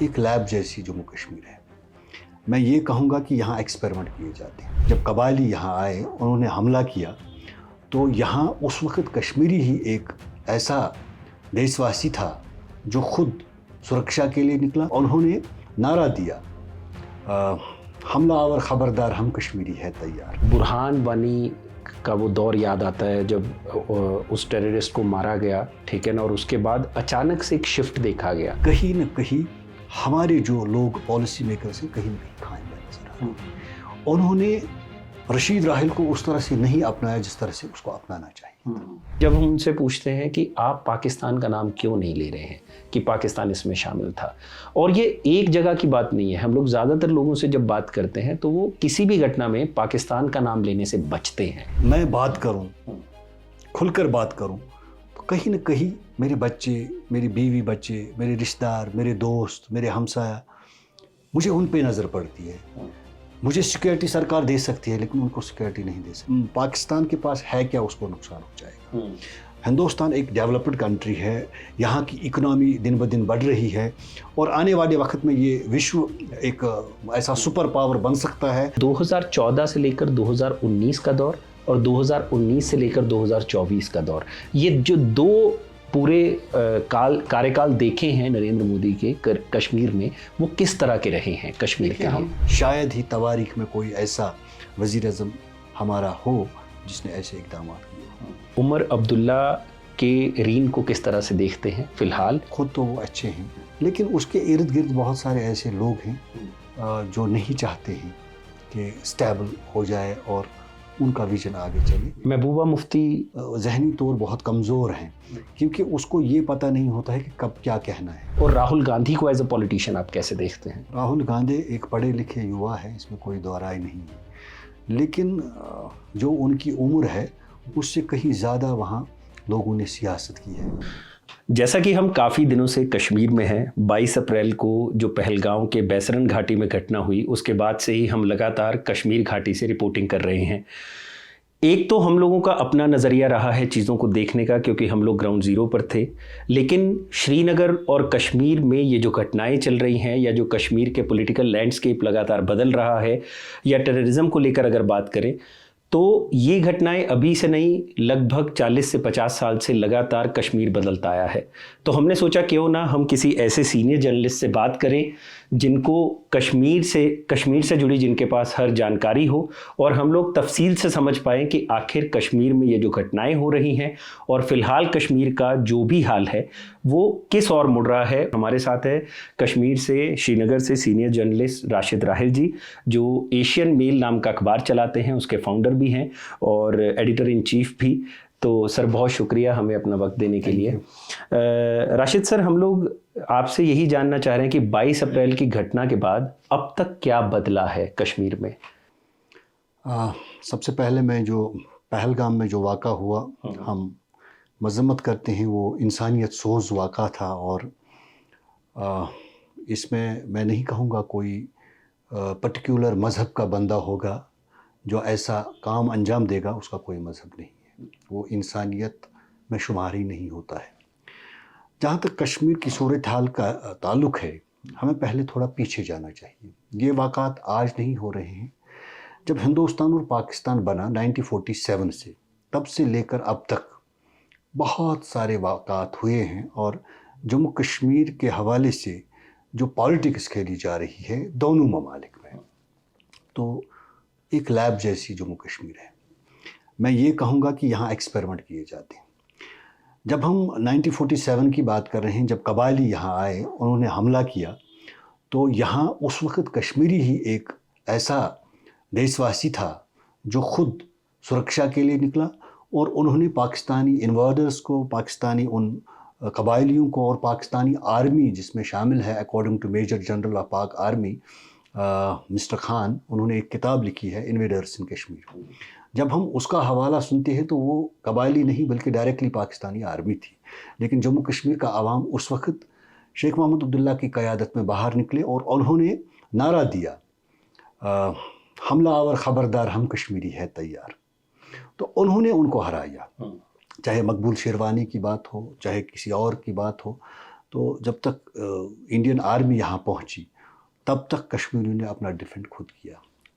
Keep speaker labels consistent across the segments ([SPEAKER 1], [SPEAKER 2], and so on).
[SPEAKER 1] ایک لیب جیسی جموں کشمیر ہے. میں یہ کہوں گا کہ یہاں ایکسپیریمنٹ کیے جاتے ہیں. جب قبائلی یہاں آئے انہوں نے حملہ کیا تو یہاں اس وقت کشمیری ہی ایک ایسا دیش واسی تھا جو خود سرکشا کے لیے نکلا. انہوں نے نعرہ دیا حملہ آور خبردار ہم کشمیری ہے تیار.
[SPEAKER 2] برہان وانی کا وہ دور یاد آتا ہے جب اس ٹیررسٹ کو مارا گیا، ٹھیک ہے نا، اور اس کے بعد اچانک سے ایک شفٹ دیکھا گیا.
[SPEAKER 1] کہیں نہ کہیں ہمارے جو لوگ پالیسی میکرز ہیں کہیں نہ کہیں کھائیں گے نظر آ رہے ہیں. انہوں نے رشید راحل کو اس طرح سے نہیں اپنایا جس طرح سے اس کو اپنانا چاہیے.
[SPEAKER 2] جب ہم ان سے پوچھتے ہیں کہ آپ پاکستان کا نام کیوں نہیں لے رہے ہیں کہ پاکستان اس میں شامل تھا، اور یہ ایک جگہ کی بات نہیں ہے، ہم لوگ زیادہ تر لوگوں سے جب بات کرتے ہیں تو وہ کسی بھی گھٹنا میں پاکستان کا نام لینے سے بچتے ہیں.
[SPEAKER 1] میں بات کروں، کھل کر بات کروں تو کہیں نہ کہیں میرے بچے، میری بیوی بچے، میرے رشتہ دار، میرے دوست، میرے ہمسایہ، مجھے ان پہ نظر پڑتی ہے. مجھے سیکیورٹی سرکار دے سکتی ہے لیکن ان کو سیکیورٹی نہیں دے سکتی. پاکستان کے پاس ہے کیا اس کو نقصان ہو جائے گا. ہندوستان ایک ڈیولپڈ کنٹری ہے، یہاں کی اکنامی دن بدن بڑھ رہی ہے اور آنے والے وقت میں یہ وشو ایک ایسا سپر پاور بن سکتا ہے.
[SPEAKER 2] 2014 سے لے کر 2019 کا دور اور 2019 سے لے کر 2024 کا دور، یہ جو دو پورے کارکال دیکھے ہیں نریندر مودی کے کشمیر میں، وہ کس طرح کے رہے ہیں کشمیر کے ہم؟
[SPEAKER 1] شاید ہی تواریخ میں کوئی ایسا وزیر اعظم ہمارا ہو جس نے ایسے اقدامات کیے.
[SPEAKER 2] عمر عبداللہ کے رین کو کس طرح سے دیکھتے ہیں فی الحال؟
[SPEAKER 1] خود تو وہ اچھے ہیں لیکن اس کے ارد گرد بہت سارے ایسے لوگ ہیں جو نہیں چاہتے ہیں کہ سٹیبل ہو جائے اور ان کا ویژن آگے چلے.
[SPEAKER 2] محبوبہ مفتی
[SPEAKER 1] ذہنی طور بہت کمزور ہیں کیونکہ اس کو یہ پتہ نہیں ہوتا ہے کہ کب کیا کہنا ہے.
[SPEAKER 2] اور راہل گاندھی کو ایز اے پولیٹیشین آپ کیسے دیکھتے ہیں؟
[SPEAKER 1] راہل گاندھی ایک پڑھے لکھے یوا ہے، اس میں کوئی دو رائے نہیں ہے، لیکن جو ان کی عمر ہے اس سے کہیں زیادہ وہاں لوگوں نے سیاست کی ہے.
[SPEAKER 2] جیسا کہ ہم کافی دنوں سے کشمیر میں ہیں، 22 اپریل کو جو پہلگاؤں کے بیسرن گھاٹی میں گھٹنا ہوئی اس کے بعد سے ہی ہم لگاتار کشمیر گھاٹی سے رپورٹنگ کر رہے ہیں. ایک تو ہم لوگوں کا اپنا نظریہ رہا ہے چیزوں کو دیکھنے کا کیونکہ ہم لوگ گراؤنڈ زیرو پر تھے، لیکن شری نگر اور کشمیر میں یہ جو گھٹنائیں چل رہی ہیں یا جو کشمیر کے پولیٹیکل لینڈسکیپ لگاتار بدل رہا ہے یا ٹیررزم کو لے کر اگر بات کریں تو یہ گھٹنائیں ابھی سے نہیں، لگ بھگ 40 سے 50 سال سے لگاتار کشمیر بدلتا آیا ہے. تو ہم نے سوچا کیوں نہ ہم کسی ایسے سینئر جرنلسٹ سے بات کریں جن کو کشمیر سے جڑی جن کے پاس ہر جانکاری ہو اور ہم لوگ تفصیل سے سمجھ پائیں کہ آخر کشمیر میں یہ جو گھٹنائیں ہو رہی ہیں اور فی الحال کشمیر کا جو بھی حال ہے وہ کس اور مڑ رہا ہے. ہمارے ساتھ ہے کشمیر سے، شری نگر سے سینئر جرنلسٹ راشد راحل جی، جو ایشین میل نام کا اخبار چلاتے ہیں، اس کے فاؤنڈر بھی ہیں اور ایڈیٹر ان چیف بھی. تو سر بہت شکریہ ہمیں اپنا وقت دینے کے لیے. راشد سر، ہم لوگ آپ سے یہی جاننا چاہ رہے ہیں کہ 22 اپریل کی گھٹنا کے بعد اب تک کیا بدلا ہے کشمیر میں؟
[SPEAKER 1] سب سے پہلے میں جو پہلگام میں جو واقعہ ہوا ہم مذمت کرتے ہیں، وہ انسانیت سوز واقعہ تھا اور اس میں نہیں کہوں گا کوئی پرٹیکولر مذہب کا بندہ ہوگا جو ایسا کام انجام دے گا، اس کا کوئی مذہب نہیں ہے، وہ انسانیت میں شمار ہی نہیں ہوتا ہے. جہاں تک کشمیر کی صورتحال کا تعلق ہے، ہمیں پہلے تھوڑا پیچھے جانا چاہیے. یہ واقعات آج نہیں ہو رہے ہیں. جب ہندوستان اور پاکستان بنا 1947 سے، تب سے لے کر اب تک بہت سارے واقعات ہوئے ہیں اور جموں کشمیر کے حوالے سے جو پالیٹکس کھیلی جا رہی ہے دونوں ممالک میں، تو ایک لیب جیسی جموں کشمیر ہے. میں یہ کہوں گا کہ یہاں ایکسپیریمنٹ کیے جاتے ہیں. جب ہم 1947 کی بات کر رہے ہیں، جب قبائلی یہاں آئے انہوں نے حملہ کیا تو یہاں اس وقت کشمیری ہی ایک ایسا دیش واسی تھا جو خود سرکشا کے لیے نکلا اور انہوں نے پاکستانی انوائڈرز کو، پاکستانی ان قبائلیوں کو اور پاکستانی آرمی جس میں شامل ہے according to major general of Pak army mister Khan, انہوں نے ایک کتاب لکھی ہے انویڈرز ان کشمیر. جب ہم اس کا حوالہ سنتے ہیں تو وہ قبائلی نہیں بلکہ ڈائریکٹلی پاکستانی آرمی تھی. لیکن جموں کشمیر کا عوام اس وقت شیخ محمود عبداللہ کی قیادت میں باہر نکلے اور انہوں نے نعرہ دیا حملہ آور خبردار ہم کشمیری ہے تیار. تو انہوں نے ان کو ہرایا، چاہے مقبول شیروانی کی بات ہو، چاہے کسی اور کی بات ہو. تو جب تک انڈین آرمی یہاں پہنچی تب تک کشمیریوں نے اپنا ڈیفینڈ خود کیا.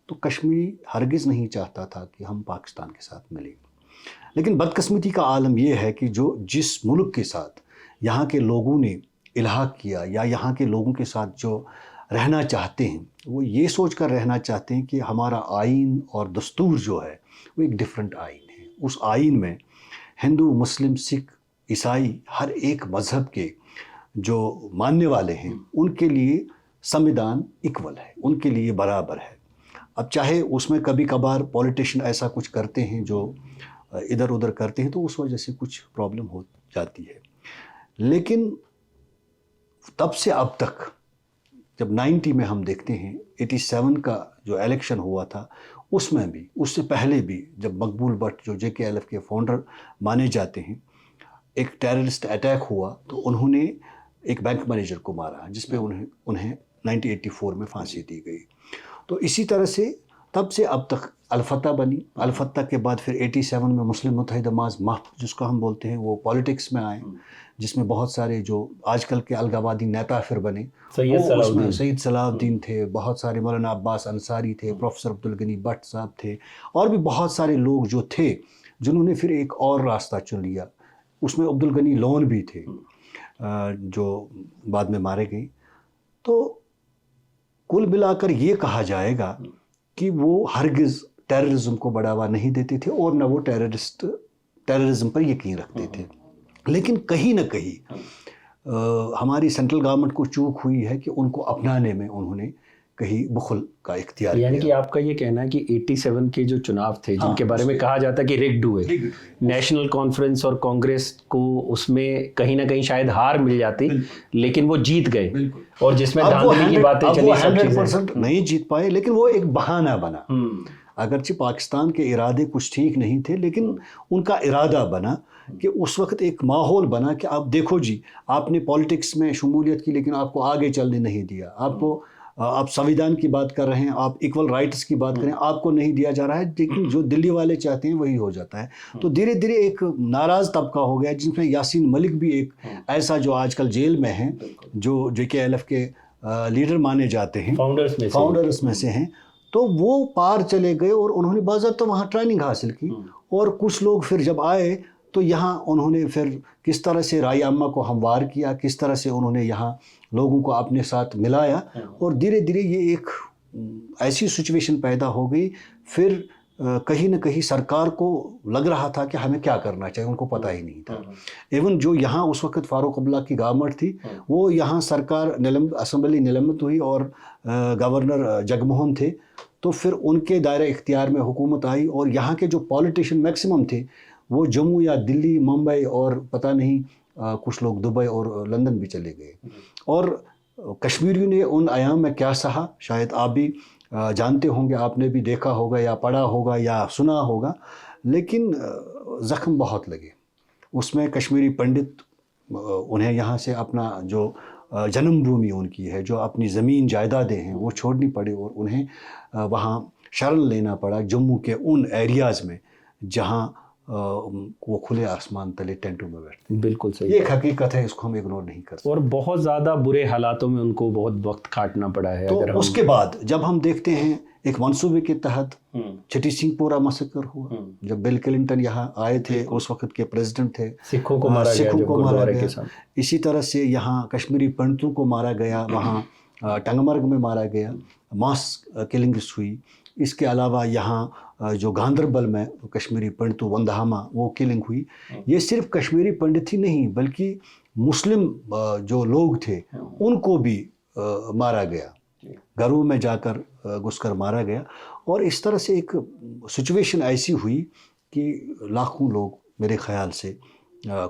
[SPEAKER 1] تو کشمیری ہرگز نہیں چاہتا تھا کہ ہم پاکستان کے ساتھ ملیں. لیکن بدقسمتی کا عالم یہ ہے کہ جس ملک کے ساتھ یہاں کے لوگوں نے الحاق کیا یا یہاں کے لوگوں کے ساتھ جو رہنا چاہتے ہیں وہ یہ سوچ کر رہنا چاہتے ہیں کہ ہمارا آئین اور دستور جو ہے وہ ایک ڈیفرنٹ آئین ہے. اس آئین میں ہندو، مسلم، سکھ، عیسائی ہر ایک مذہب کے جو ماننے والے ہیں ان کے لیے سمویدھان ایکول ہے، ان کے لیے برابر ہے. اب چاہے اس میں کبھی کبھار پولیٹیشین ایسا کچھ کرتے ہیں جو ادھر ادھر کرتے ہیں تو اس وجہ سے کچھ پرابلم ہو جاتی ہے. لیکن تب سے اب تک جب 90 میں ہم دیکھتے ہیں 87 کا جو الیکشن ہوا تھا اس میں بھی، اس سے پہلے بھی جب مقبول بٹ جو JKLF کے فاؤنڈر مانے جاتے ہیں، ایک ٹیررسٹ اٹیک ہوا تو انہوں نے ایک بینک مینیجر کو مارا جس پہ انہیں 1984 میں پھانسی دی گئی. تو اسی طرح سے تب سے اب تک الفتح بنی. الفتح کے بعد پھر 87 میں مسلم متحدہ محض جس کو ہم بولتے ہیں وہ پالیٹکس میں آئے، جس میں بہت سارے جو آج کل کے الگوادی نیتا پھر بنے. سید صلاح الدین تھے، بہت سارے مولانا عباس انصاری تھے، پروفیسر عبدالغنی بٹ صاحب تھے، اور بھی بہت سارے لوگ جو تھے جنہوں نے پھر ایک اور راستہ چن لیا. اس میں عبدالغنی لون بھی تھے جو بعد میں مارے گئے. تو کل ملا کر یہ کہا جائے گا کہ وہ ہرگز ٹیررزم کو بڑھاوا نہیں دیتے تھے اور نہ وہ ٹیررزم پر یقین رکھتے تھے. لیکن کہیں نہ کہیں ہماری سینٹرل گورنمنٹ کو چوک ہوئی ہے کہ ان کو اپنانے میں انہوں نے کہیں بخل کا اختیار کیا.
[SPEAKER 2] یعنی کہ آپ کا یہ کہنا ہے کہ 87 کے جو چناؤ تھے جن کے بارے میں کہا جاتا ہے کہ ریگڈ ہوئے، نیشنل کانفرنس اور کانگریس کو اس میں کہیں نہ کہیں شاید ہار مل جاتی لیکن وہ جیت گئے، اور جس میں دھاندلی کی باتیں چلی،
[SPEAKER 1] 100% نہیں جیت پائے لیکن وہ ایک بہانہ بنا. اگرچہ پاکستان کے ارادے کچھ ٹھیک نہیں تھے لیکن ان کا ارادہ بنا کہ اس وقت ایک ماحول بنا کہ آپ دیکھو جی آپ نے پالیٹکس میں شمولیت کی لیکن آپ کو آگے چلنے نہیں دیا. آپ سمویدھان کی بات کر رہے ہیں، آپ ایکول رائٹس کی بات کریں، آپ کو نہیں دیا جا رہا ہے، لیکن جو دلی والے چاہتے ہیں وہی ہو جاتا ہے. تو دھیرے دھیرے ایک ناراض طبقہ ہو گیا جس میں یاسین ملک بھی ایک ایسا جو آج کل جیل میں ہیں، جو JKLF کے لیڈر مانے جاتے ہیں، فاؤنڈرز میں سے ہیں. تو وہ پار چلے گئے اور انہوں نے باضابطہ وہاں ٹریننگ حاصل کی. اور کچھ لوگ پھر جب آئے تو یہاں انہوں نے پھر کس طرح سے رائے عامہ کو ہموار کیا، کس طرح سے انہوں نے یہاں لوگوں کو اپنے ساتھ ملایا، اور دھیرے دھیرے یہ ایک ایسی سچویشن پیدا ہو گئی. پھر کہیں نہ کہیں سرکار کو لگ رہا تھا کہ ہمیں کیا کرنا چاہیے، ان کو پتہ ہی نہیں تھا. ایون جو یہاں اس وقت فاروق عبداللہ کی گورنمنٹ تھی وہ یہاں سرکار اسمبلی نلمبت ہوئی اور گورنر جگموہن تھے، تو پھر ان کے دائرہ اختیار میں حکومت آئی اور یہاں کے جو پالیٹیشین میکسیمم تھے وہ جموں یا دلی، ممبئی اور پتہ نہیں کچھ لوگ دبئی اور لندن بھی چلے گئے. اور کشمیریوں نے ان ایام میں کیا سہا شاید آپ بھی جانتے ہوں گے، آپ نے بھی دیکھا ہوگا یا پڑھا ہوگا یا سنا ہوگا، لیکن زخم بہت لگے. اس میں کشمیری پنڈت انہیں یہاں سے اپنا جو جنم بھومی ان کی ہے، جو اپنی زمین جائیدادیں ہیں وہ چھوڑنی پڑی اور انہیں وہاں شرن لینا پڑا جموں کے ان ایریاز میں جہاں وہ کھلے آسمان تلے ٹینٹوں میں بیٹھتے.
[SPEAKER 2] بالکل صحیح،
[SPEAKER 1] یہ ایک حقیقت ہے، اس کو ہم اگنور نہیں کر سکتے.
[SPEAKER 2] اور بہت زیادہ برے حالاتوں میں ان کو بہت وقت کاٹنا پڑا ہے.
[SPEAKER 1] تو اس کے بعد جب ہم دیکھتے ہیں ایک منصوبے کے تحت چھٹی سنگھ پورہ مسکر ہوا، جب بل کلنٹن یہاں آئے تھے، اس وقت کے پریزیڈنٹ تھے،
[SPEAKER 2] سکھوں کو مارا گیا.
[SPEAKER 1] اسی طرح سے یہاں کشمیری پنڈتوں کو مارا گیا، وہاں ٹنگمرگ میں مارا گیا، ماس کلنگس ہوئی. اس کے علاوہ یہاں جو گاندربل میں کشمیری پنڈتوں وندہاما وہ کلنگ ہوئی. یہ صرف کشمیری پنڈت ہی نہیں بلکہ مسلم جو لوگ تھے ان کو بھی مارا گیا، گھروں میں جا کر گھس کر مارا گیا. اور اس طرح سے ایک سچویشن ایسی ہوئی کہ لاکھوں لوگ میرے خیال سے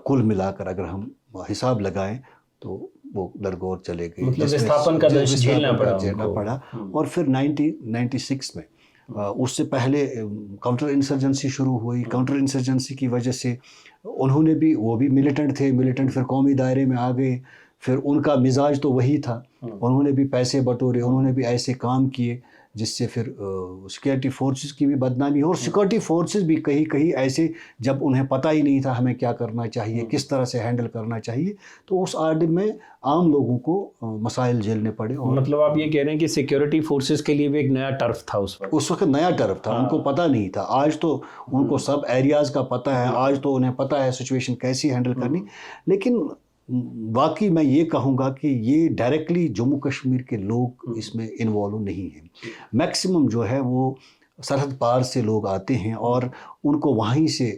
[SPEAKER 1] کل ملا کر اگر ہم حساب لگائیں تو وہ درگور چلے گئے، جھیلنا پڑا. اور پھر 1996 میں اس سے پہلے کاؤنٹر انسرجنسی شروع ہوئی. کاؤنٹر انسرجنسی کی وجہ سے انہوں نے بھی، وہ بھی ملیٹنٹ تھے، ملیٹنٹ پھر قومی دائرے میں آ گئے. پھر ان کا مزاج تو وہی تھا, انہوں نے بھی پیسے بٹورے, انہوں نے بھی ایسے کام کیے جس سے پھر سیکورٹی فورسز کی بھی بدنامی ہو, اور سیکورٹی فورسز بھی کہیں کہیں ایسے جب انہیں پتہ ہی نہیں تھا ہمیں کیا کرنا چاہیے, کس طرح سے ہینڈل کرنا چاہیے, تو اس آڈم میں عام لوگوں کو مسائل جھیلنے پڑے. اور
[SPEAKER 2] مطلب آپ یہ کہہ رہے ہیں کہ سیکیورٹی فورسز کے لیے بھی ایک نیا ٹرف تھا اس وقت
[SPEAKER 1] نیا ٹرف تھا, ان کو پتہ نہیں تھا. آج تو ان کو سب ایریاز کا پتہ ہے, آج تو انہیں پتہ ہے سچویشن کیسی ہینڈل کرنی. لیکن واقعی میں یہ کہوں گا کہ یہ ڈائریکٹلی جموں کشمیر کے لوگ اس میں انوالو نہیں ہیں. میکسیمم جو ہے وہ سرحد پار سے لوگ آتے ہیں اور ان کو وہیں سے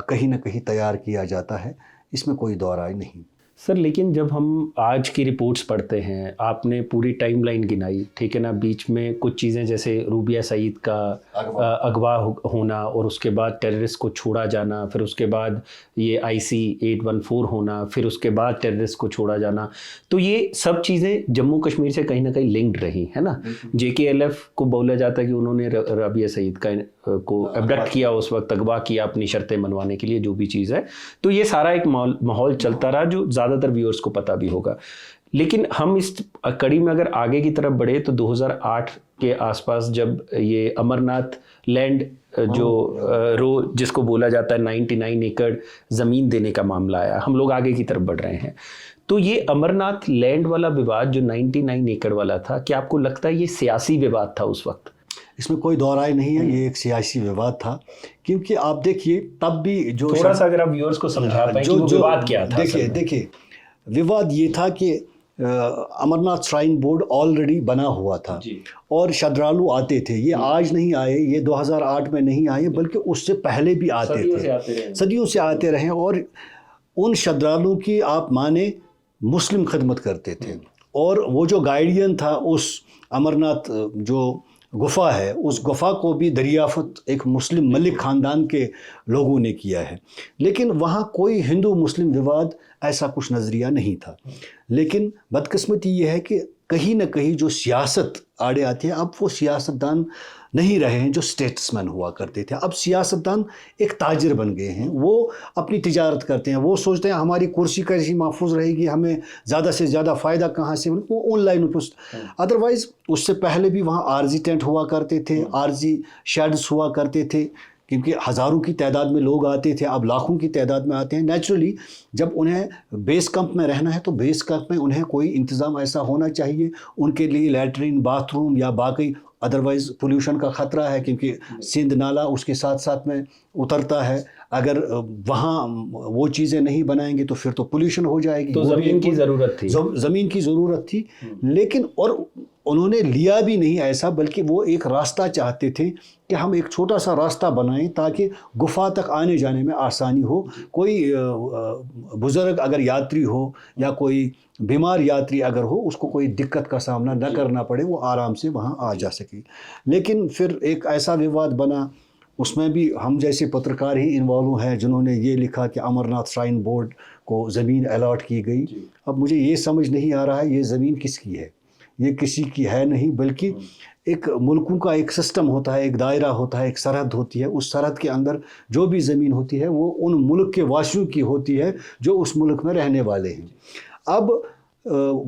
[SPEAKER 1] کہیں نہ کہیں تیار کیا جاتا ہے, اس میں کوئی دو رائے نہیں.
[SPEAKER 2] سر لیکن جب ہم آج کی رپورٹس پڑھتے ہیں, آپ نے پوری ٹائم لائن گنائی, ٹھیک ہے نا, بیچ میں کچھ چیزیں جیسے روبیہ سعید کا اغوا ہونا, اور اس کے بعد ٹیررسٹ کو چھوڑا جانا, پھر اس کے بعد یہ IC 814 ہونا, پھر اس کے بعد ٹیررسٹ کو چھوڑا جانا, تو یہ سب چیزیں جموں کشمیر سے کہیں نہ کہیں لنکڈ رہی ہے نا. JKLF کو بولا جاتا ہے کہ انہوں نے رابعہ سعید کو ابڈکٹ کیا, اس وقت اغوا کیا اپنی شرطیں منوانے کے لیے, جو بھی چیز ہے. تو یہ سارا ایک ماحول چلتا رہا جو زیادہ تر ویورز کو پتہ بھی ہوگا. لیکن ہم اس کڑی میں اگر آگے کی طرف بڑھے تو 2008 کے آس پاس جب یہ امرناتھ لینڈ جو جس کو بولا جاتا ہے 99 ایکڑ زمین دینے کا معاملہ آیا, ہم لوگ آگے کی طرف بڑھ رہے ہیں. تو یہ امرناتھ لینڈ والا وواد جو 99 ایکڑ والا تھا, کیا آپ کو لگتا ہے یہ سیاسی وواد تھا اس وقت؟
[SPEAKER 1] اس میں کوئی دو رائے نہیں ہے, یہ ایک سیاسی وواد تھا. کیونکہ آپ دیکھیے تب بھی جو
[SPEAKER 2] تھوڑا سا اگر آپ ویورز کو سمجھا پائیں کہ وہ وواد کیا تھا.
[SPEAKER 1] دیکھیے وواد یہ تھا کہ امرناتھ شرائن بورڈ آلریڈی بنا ہوا تھا اور شردھالو آتے تھے. یہ آج نہیں آئے, یہ 2008 میں نہیں آئے, بلکہ اس سے پہلے بھی آتے تھے, صدیوں سے آتے رہے. اور ان شردھالو کی آپ مانیں مسلم خدمت کرتے تھے, اور وہ جو گائیڈین تھا اس امرناتھ جو گفا ہے, اس گفا کو بھی دریافت ایک مسلم ملک خاندان کے لوگوں نے کیا ہے. لیکن وہاں کوئی ہندو مسلم وواد ایسا کچھ نظریہ نہیں تھا. لیکن بدقسمتی یہ ہے کہ کہیں نہ کہیں جو سیاست آڑے آتی ہے, اب وہ سیاستدان نہیں رہے ہیں جو سٹیٹس مین ہوا کرتے تھے. اب سیاستدان ایک تاجر بن گئے ہیں, وہ اپنی تجارت کرتے ہیں, وہ سوچتے ہیں ہماری کرسی کیسی محفوظ رہے گی, ہمیں زیادہ سے زیادہ فائدہ کہاں سے, وہ آن لائن. ادروائز اس سے پہلے بھی وہاں عارضی ٹینٹ ہوا کرتے تھے, عارضی شیڈز ہوا کرتے تھے, کیونکہ ہزاروں کی تعداد میں لوگ آتے تھے, اب لاکھوں کی تعداد میں آتے ہیں. نیچرلی جب انہیں بیس کیمپ میں رہنا ہے تو بیس کیمپ میں انہیں کوئی انتظام ایسا ہونا چاہیے, ان کے لیے لیٹرین, باتھ روم یا باقی. ادروائز پولیوشن کا خطرہ ہے کیونکہ سندھ نالا اس کے ساتھ ساتھ میں اترتا ہے. اگر وہاں وہ چیزیں نہیں بنائیں گے تو پھر تو پولیوشن ہو جائے گی.
[SPEAKER 2] تو زمین کی ضرورت تھی,
[SPEAKER 1] زمین کی ضرورت تھی. لیکن اور انہوں نے لیا بھی نہیں ایسا, بلکہ وہ ایک راستہ چاہتے تھے کہ ہم ایک چھوٹا سا راستہ بنائیں تاکہ گفا تک آنے جانے میں آسانی ہو. کوئی بزرگ اگر یاتری ہو یا کوئی بیمار یاتری اگر ہو, اس کو کوئی دقت کا سامنا نہ کرنا پڑے, وہ آرام سے وہاں آ جا سکے. لیکن پھر ایک ایسا وواد بنا, اس میں بھی ہم جیسے پترکار ہی انوالو ہیں جنہوں نے یہ لکھا کہ امرناتھ شرائن بورڈ کو زمین الاٹ کی گئی. اب مجھے یہ سمجھ نہیں آ رہا ہے یہ زمین کس کی ہے. یہ کسی کی ہے نہیں, بلکہ ایک ملکوں کا ایک سسٹم ہوتا ہے, ایک دائرہ ہوتا ہے, ایک سرحد ہوتی ہے. اس سرحد کے اندر جو بھی زمین ہوتی ہے وہ ان ملک کے واسیوں کی ہوتی ہے جو اس ملک میں رہنے والے ہیں. اب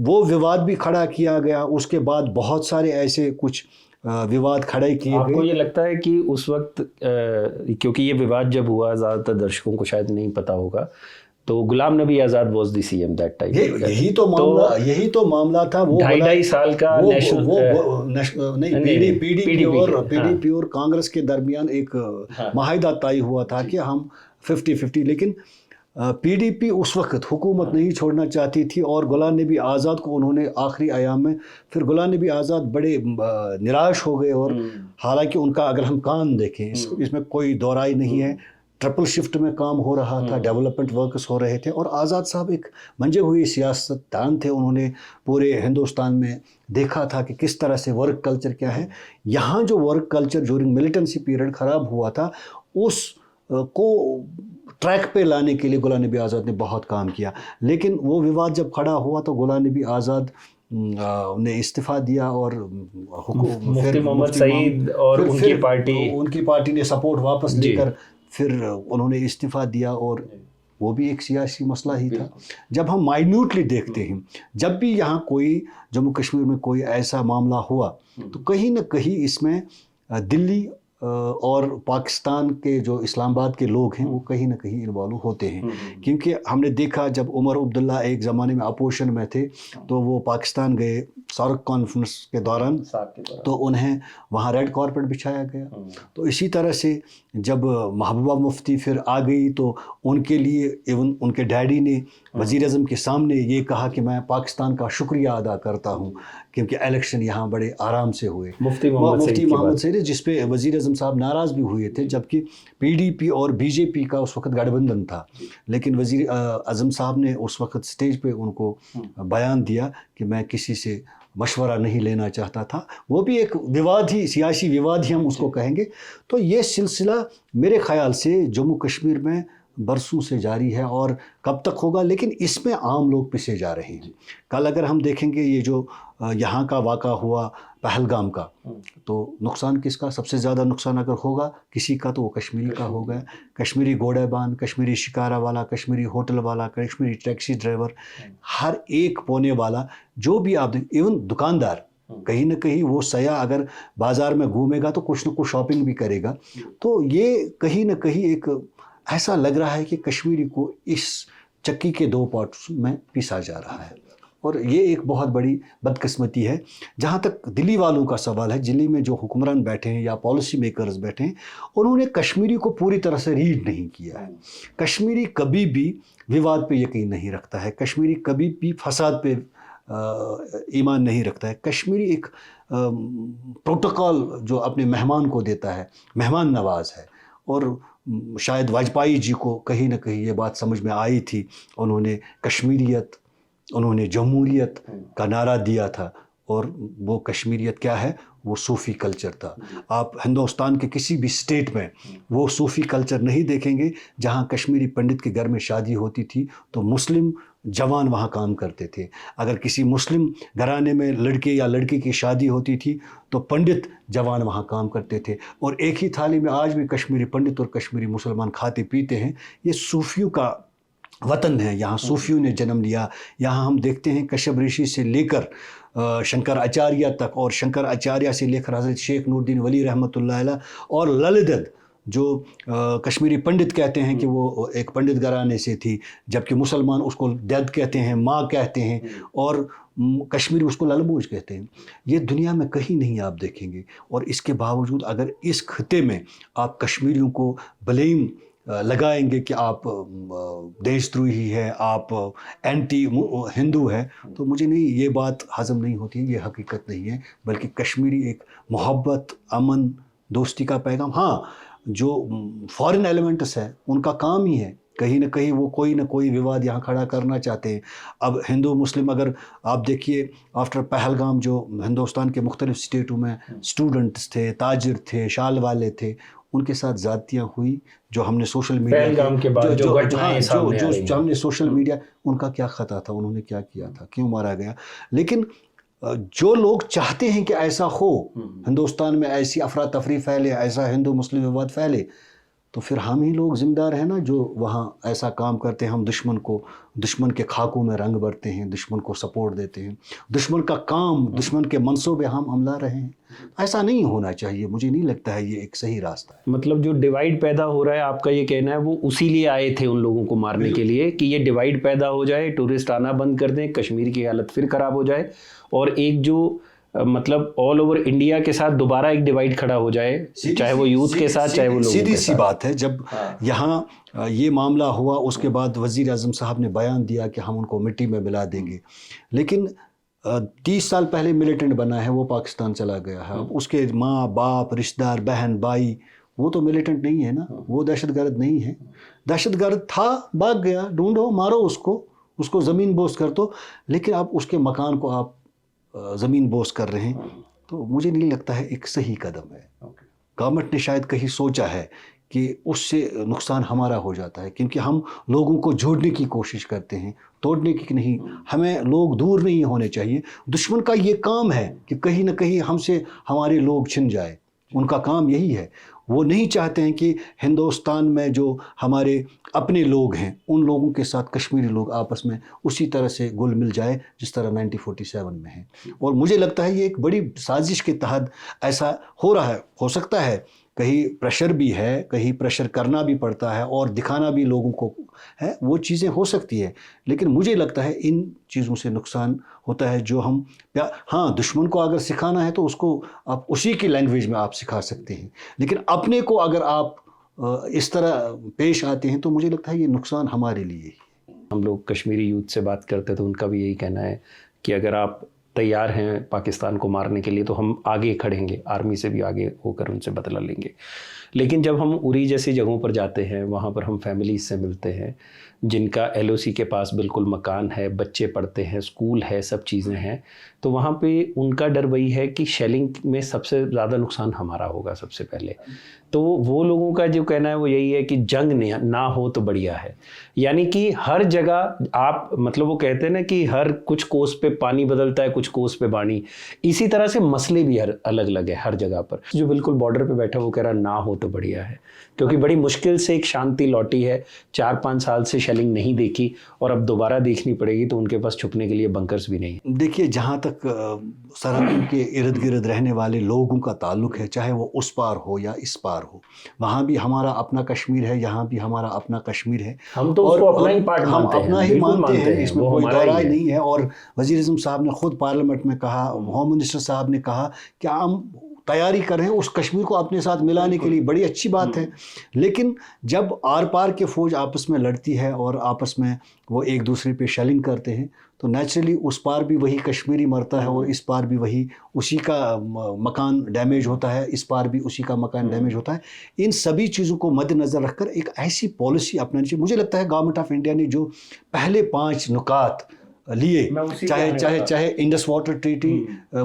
[SPEAKER 1] وہ وواد بھی کھڑا کیا گیا, اس کے بعد بہت سارے ایسے کچھ وواد کھڑے کیے گئے.
[SPEAKER 2] آپ کو یہ لگتا ہے کہ اس وقت کیونکہ یہ وواد جب ہوا, زیادہ تر درشکوں کو شاید نہیں پتا ہوگا, تو Ghulam Nabi Azad was the CM that time.
[SPEAKER 1] یہی تو معاملہ تھا. وہ
[SPEAKER 2] 2.5 سال کا
[SPEAKER 1] پی ڈی پی اور کانگریس کے درمیان ایک معاہدہ طے ہوا تھا کہ ہم 50-50. لیکن پی ڈی پی اس وقت حکومت نہیں چھوڑنا چاہتی تھی, اور غلام نبی آزاد کو انہوں نے آخری ایام میں, پھر غلام نبی آزاد بڑے نراش ہو گئے. اور حالانکہ ان کا اگر ہم کام دیکھیں, اس میں کوئی دو رائے نہیں ہے, ٹرپل شفٹ میں کام ہو رہا تھا, ڈیولپمنٹ ورکس ہو رہے تھے. اور آزاد صاحب ایک منجے ہوئے سیاستدان تھے, انہوں نے پورے ہندوستان میں دیکھا تھا کہ کس طرح سے ورک کلچر کیا ہے. یہاں جو ورک کلچر جورنگ ملیٹنسی پیریڈ خراب ہوا تھا, اس کو ٹریک پہ لانے کے لیے غلام نبی آزاد نے بہت کام کیا. لیکن وہ وواد جب کھڑا ہوا تو غلام نبی آزاد نے استعفیٰ دیا, اور
[SPEAKER 2] مفتی محمد سعید اور ان کی پارٹی
[SPEAKER 1] نے سپورٹ واپس لے کر پھر انہوں نے استعفیٰ دیا, اور وہ بھی ایک سیاسی مسئلہ ہی تھا. جب ہم مائنیوٹلی دیکھتے ہیں, جب بھی یہاں کوئی جموں کشمیر میں کوئی ایسا معاملہ ہوا تو کہیں نہ کہیں اس میں دلی اور پاکستان کے جو اسلام آباد کے لوگ ہیں وہ کہیں نہ کہیں انوالو ہوتے ہیں. کیونکہ ہم نے دیکھا جب عمر عبداللہ ایک زمانے میں اپوزیشن میں تھے تو وہ پاکستان گئے سارک کانفرنس کے دوران, تو انہیں وہاں ریڈ کارپٹ بچھایا گیا. تو اسی طرح سے جب محبوبہ مفتی پھر آ گئی تو ان کے لیے ایون ان کے ڈیڈی نے وزیر اعظم کے سامنے یہ کہا کہ میں پاکستان کا شکریہ ادا کرتا ہوں کیونکہ الیکشن یہاں بڑے آرام سے ہوئے.
[SPEAKER 2] مفتی محمد
[SPEAKER 1] سعید جس پہ وزیر اعظم صاحب ناراض بھی ہوئے تھے, جبکہ پی ڈی پی اور بی جے پی کا اس وقت گٹھ بندھن تھا, لیکن وزیر اعظم صاحب نے اس وقت اسٹیج پہ ان کو بیان دیا کہ میں کسی سے مشورہ نہیں لینا چاہتا تھا. وہ بھی ایک وواد ہی, سیاسی وواد ہی ہم اس کو کہیں گے. تو یہ سلسلہ میرے خیال سے جموں کشمیر میں برسوں سے جاری ہے اور کب تک ہوگا, لیکن اس میں عام لوگ پسے جا رہے ہیں. کل اگر ہم دیکھیں گے یہ جو یہاں کا واقعہ ہوا پہلگام کا, تو نقصان کس کا, سب سے زیادہ نقصان اگر ہوگا کسی کا تو وہ کشمیری کا ہوگا. کشمیری گھوڑا بان, کشمیری شکارہ والا, کشمیری ہوٹل والا, کشمیری ٹیکسی ڈرائیور, ہر ایک پونے والا, جو بھی آپ ایون دکاندار, کہیں نہ کہیں وہ سیاح اگر بازار میں گھومے گا تو کچھ نہ کچھ شاپنگ بھی کرے گا. تو یہ کہیں نہ کہیں ایک ایسا لگ رہا ہے کہ کشمیری کو اس چکی کے دو پارٹس میں پیسا جا رہا ہے, اور یہ ایک بہت بڑی بدقسمتی ہے. جہاں تک دلی والوں کا سوال ہے, دلی میں جو حکمران بیٹھے ہیں یا پالیسی میکرز بیٹھے ہیں, انہوں نے کشمیری کو پوری طرح سے ریڈ نہیں کیا ہے. کشمیری کبھی بھی وواد پہ یقین نہیں رکھتا ہے, کشمیری کبھی بھی فساد پہ ایمان نہیں رکھتا ہے. کشمیری ایک پروٹوکول جو اپنے مہمان کو دیتا ہے, مہمان نواز ہے. اور شاید واجپئی جی کو کہیں نہ کہیں یہ بات سمجھ میں آئی تھی, انہوں نے کشمیریت, انہوں نے جمہوریت کا نعرہ دیا تھا, اور وہ کشمیریت کیا ہے, وہ صوفی کلچر تھا. آپ ہندوستان کے کسی بھی اسٹیٹ میں وہ صوفی کلچر نہیں دیکھیں گے. جہاں کشمیری پنڈت کے گھر میں شادی ہوتی تھی تو مسلم جوان وہاں کام کرتے تھے. اگر کسی مسلم گھرانے میں لڑکے یا لڑکی کی شادی ہوتی تھی تو پنڈت جوان وہاں کام کرتے تھے. اور ایک ہی تھالی میں آج بھی کشمیری پنڈت اور کشمیری مسلمان کھاتے پیتے ہیں. یہ صوفیوں کا وطن ہے, یہاں صوفیوں نے جنم لیا. یہاں ہم دیکھتے ہیں کشب رشی سے لے کر شنکر آچاریہ تک, اور شنکر آچاریہ سے لے کر حضرت شیخ نور الدین ولی رحمۃ اللہ علیہ, اور للدت جو کشمیری پنڈت کہتے ہیں کہ وہ ایک پنڈت گھرانے سے تھی, جبکہ مسلمان اس کو دد کہتے ہیں, ماں کہتے ہیں, اور کشمیری اس کو للبوج کہتے ہیں. یہ دنیا میں کہیں نہیں آپ دیکھیں گے. اور اس کے باوجود اگر اس خطے میں آپ کشمیریوں کو بلیم لگائیں گے کہ آپ دیش دروہی ہے, آپ اینٹی ہندو ہے, تو مجھے نہیں, یہ بات ہضم نہیں ہوتی ہے, یہ حقیقت نہیں ہے. بلکہ کشمیری ایک محبت, امن, دوستی کا پیغام. ہاں, جو فارن ایلیمنٹس ہے ان کا کام ہی ہے کہیں نہ کہیں وہ کوئی نہ کوئی وواد یہاں کھڑا کرنا چاہتے ہیں. اب ہندو مسلم اگر آپ دیکھیے آفٹر پہلگام جو ہندوستان کے مختلف اسٹیٹوں میں اسٹوڈنٹس تھے, تاجر تھے, شال والے تھے, ان کے ساتھ زیادتیاں ہوئی. جو ہم نے سوشل میڈیا ہم نے سوشل میڈیا, ان کا کیا خطا تھا, انہوں نے کیا کیا تھا, کیوں مارا گیا. لیکن جو لوگ چاہتے ہیں کہ ایسا ہو, ہندوستان میں ایسی افراتفری پھیلے, ایسا ہندو مسلم وواد پھیلے, تو پھر ہم ہی لوگ ذمہ دار ہیں نا جو وہاں ایسا کام کرتے ہیں. ہم دشمن کے خاکوں میں رنگ بھرتے ہیں, دشمن کو سپورٹ دیتے ہیں, دشمن کا کام, دشمن کے منصوبے ہم عملا رہے ہیں. ایسا نہیں ہونا چاہیے, مجھے نہیں لگتا ہے یہ ایک صحیح راستہ ہے.
[SPEAKER 2] مطلب جو ڈیوائیڈ پیدا ہو رہا ہے, آپ کا یہ کہنا ہے وہ اسی لیے آئے تھے ان لوگوں کو مارنے کے لیے کہ یہ ڈیوائیڈ پیدا ہو جائے, ٹورسٹ آنا بند کر دیں, کشمیر کی حالت پھر خراب ہو جائے, اور ایک جو مطلب آل اوور انڈیا کے ساتھ دوبارہ ایک ڈیوائیڈ کھڑا ہو جائے, چاہے وہ یوتھ کے ساتھ, چاہے وہ لوگوں کے ساتھ.
[SPEAKER 1] سیدھی سی بات ہے. جب یہاں یہ معاملہ ہوا اس کے بعد وزیر اعظم صاحب نے بیان دیا کہ ہم ان کو مٹی میں ملا دیں گے, لیکن 30 سال پہلے ملیٹنٹ بنا ہے, وہ پاکستان چلا گیا ہے. اب اس کے ماں باپ, رشتہ دار, بہن بھائی, وہ تو ملیٹنٹ نہیں ہے نا, وہ دہشت گرد نہیں ہے. دہشت گرد تھا, بھاگ گیا, ڈھونڈو, مارو اس کو زمین بوس کر دو. لیکن اب اس کے مکان کو آپ زمین بوس کر رہے ہیں, تو مجھے نہیں لگتا ہے ایک صحیح قدم ہے. گورنمنٹ نے شاید کہیں سوچا ہے کہ اس سے نقصان ہمارا ہو جاتا ہے, کیونکہ ہم لوگوں کو جوڑنے کی کوشش کرتے ہیں, توڑنے کی نہیں. ہمیں لوگ دور نہیں ہونے چاہیے. دشمن کا یہ کام ہے کہ کہیں نہ کہیں ہم سے ہمارے لوگ چھن جائے, ان کا کام یہی ہے. وہ نہیں چاہتے ہیں کہ ہندوستان میں جو ہمارے اپنے لوگ ہیں ان لوگوں کے ساتھ کشمیری لوگ آپس میں اسی طرح سے گل مل جائے جس طرح 1947 میں ہے. اور مجھے لگتا ہے یہ ایک بڑی سازش کے تحت ایسا ہو رہا ہے. ہو سکتا ہے کہیں پریشر بھی ہے, کہیں پریشر کرنا بھی پڑتا ہے اور دکھانا بھی لوگوں کو ہے, وہ چیزیں ہو سکتی ہے, لیکن مجھے لگتا ہے ان چیزوں سے نقصان ہوتا ہے جو ہم ہاں دشمن کو اگر سکھانا ہے تو اس کو آپ اسی کی لینگویج میں آپ سکھا سکتے ہیں, لیکن اپنے کو اگر آپ اس طرح پیش آتے ہیں تو مجھے لگتا ہے یہ نقصان ہمارے لیے ہی.
[SPEAKER 2] ہم لوگ کشمیری یوتھ سے بات کرتے تو ان کا بھی یہی کہنا ہے کہ اگر آپ تیار ہیں پاکستان کو مارنے کے لیے تو ہم آگے کھڑیں گے, آرمی سے بھی آگے ہو کر ان سے بدلہ لیں گے. لیکن جب ہم اری جیسی جگہوں پر جاتے ہیں, وہاں پر ہم فیملیز سے ملتے ہیں جن کا ایل او سی کے پاس بالکل مکان ہے, بچے پڑھتے ہیں, اسکول ہے, سب چیزیں ہیں, تو وہاں پہ ان کا ڈر وہی ہے کہ شیلنگ میں سب سے زیادہ نقصان ہمارا ہوگا سب سے پہلے. تو وہ لوگوں کا جو کہنا ہے وہ یہی ہے کہ جنگ نہ ہو تو بڑھیا ہے. یعنی کہ ہر جگہ آپ مطلب وہ کہتے ہیں نا کہ ہر کچھ کوس پہ پانی بدلتا ہے, کچھ کوس پہ بانی, اسی طرح سے مسئلے بھی ہر الگ الگ ہے ہر جگہ پر. جو بالکل بارڈر پہ بیٹھا وہ کہہ رہا نہ ہو تو بڑھیا ہے, کیونکہ بڑی مشکل سے ایک شانتی لوٹی ہے. 4-5 سال سے شیلنگ نہیں دیکھی اور اب دوبارہ دیکھنی پڑے گی, تو ان کے پاس چھپنے کے لیے بنکرز بھی نہیں.
[SPEAKER 1] دیکھیے جہاں تک سرحدوں کے ارد گرد رہنے والے لوگوں کا تعلق ہے, چاہے وہ اس پار ہو یا اس پار ہو, وہاں بھی ہمارا اپنا کشمیر ہے, یہاں بھی ہمارا اپنا کشمیر ہے.
[SPEAKER 2] ہم تو اس کو اپنا ہی پارٹ
[SPEAKER 1] ہم
[SPEAKER 2] مانتے ہیں,
[SPEAKER 1] اپنا ہی مانتے ہیں, اس میں کوئی دو رائے نہیں ہے. اور وزیر اعظم صاحب نے خود پارلیمنٹ میں کہا, ہوم منسٹر صاحب نے کہا کہ ہم تیاری کر رہے ہیں اس کشمیر کو اپنے ساتھ ملانے کے لیے, بڑی اچھی بات ہے. لیکن جب آر پار کے فوج آپس میں لڑتی ہے اور آپس میں وہ ایک دوسرے پہ شیلنگ کرتے ہیں تو نیچرلی اس پار بھی وہی کشمیری مرتا ہے اور اس پار بھی وہی اسی کا مکان ڈیمیج ہوتا ہے, اس پار بھی اسی کا مکان ڈیمیج ہوتا ہے. ان سبھی چیزوں کو مد نظر رکھ کر ایک ایسی پالیسی اپنانی چاہیے. مجھے لگتا ہے گورنمنٹ آف انڈیا نے جو پہلے 5 نکات لیے, چاہے انڈس واٹر ٹریٹی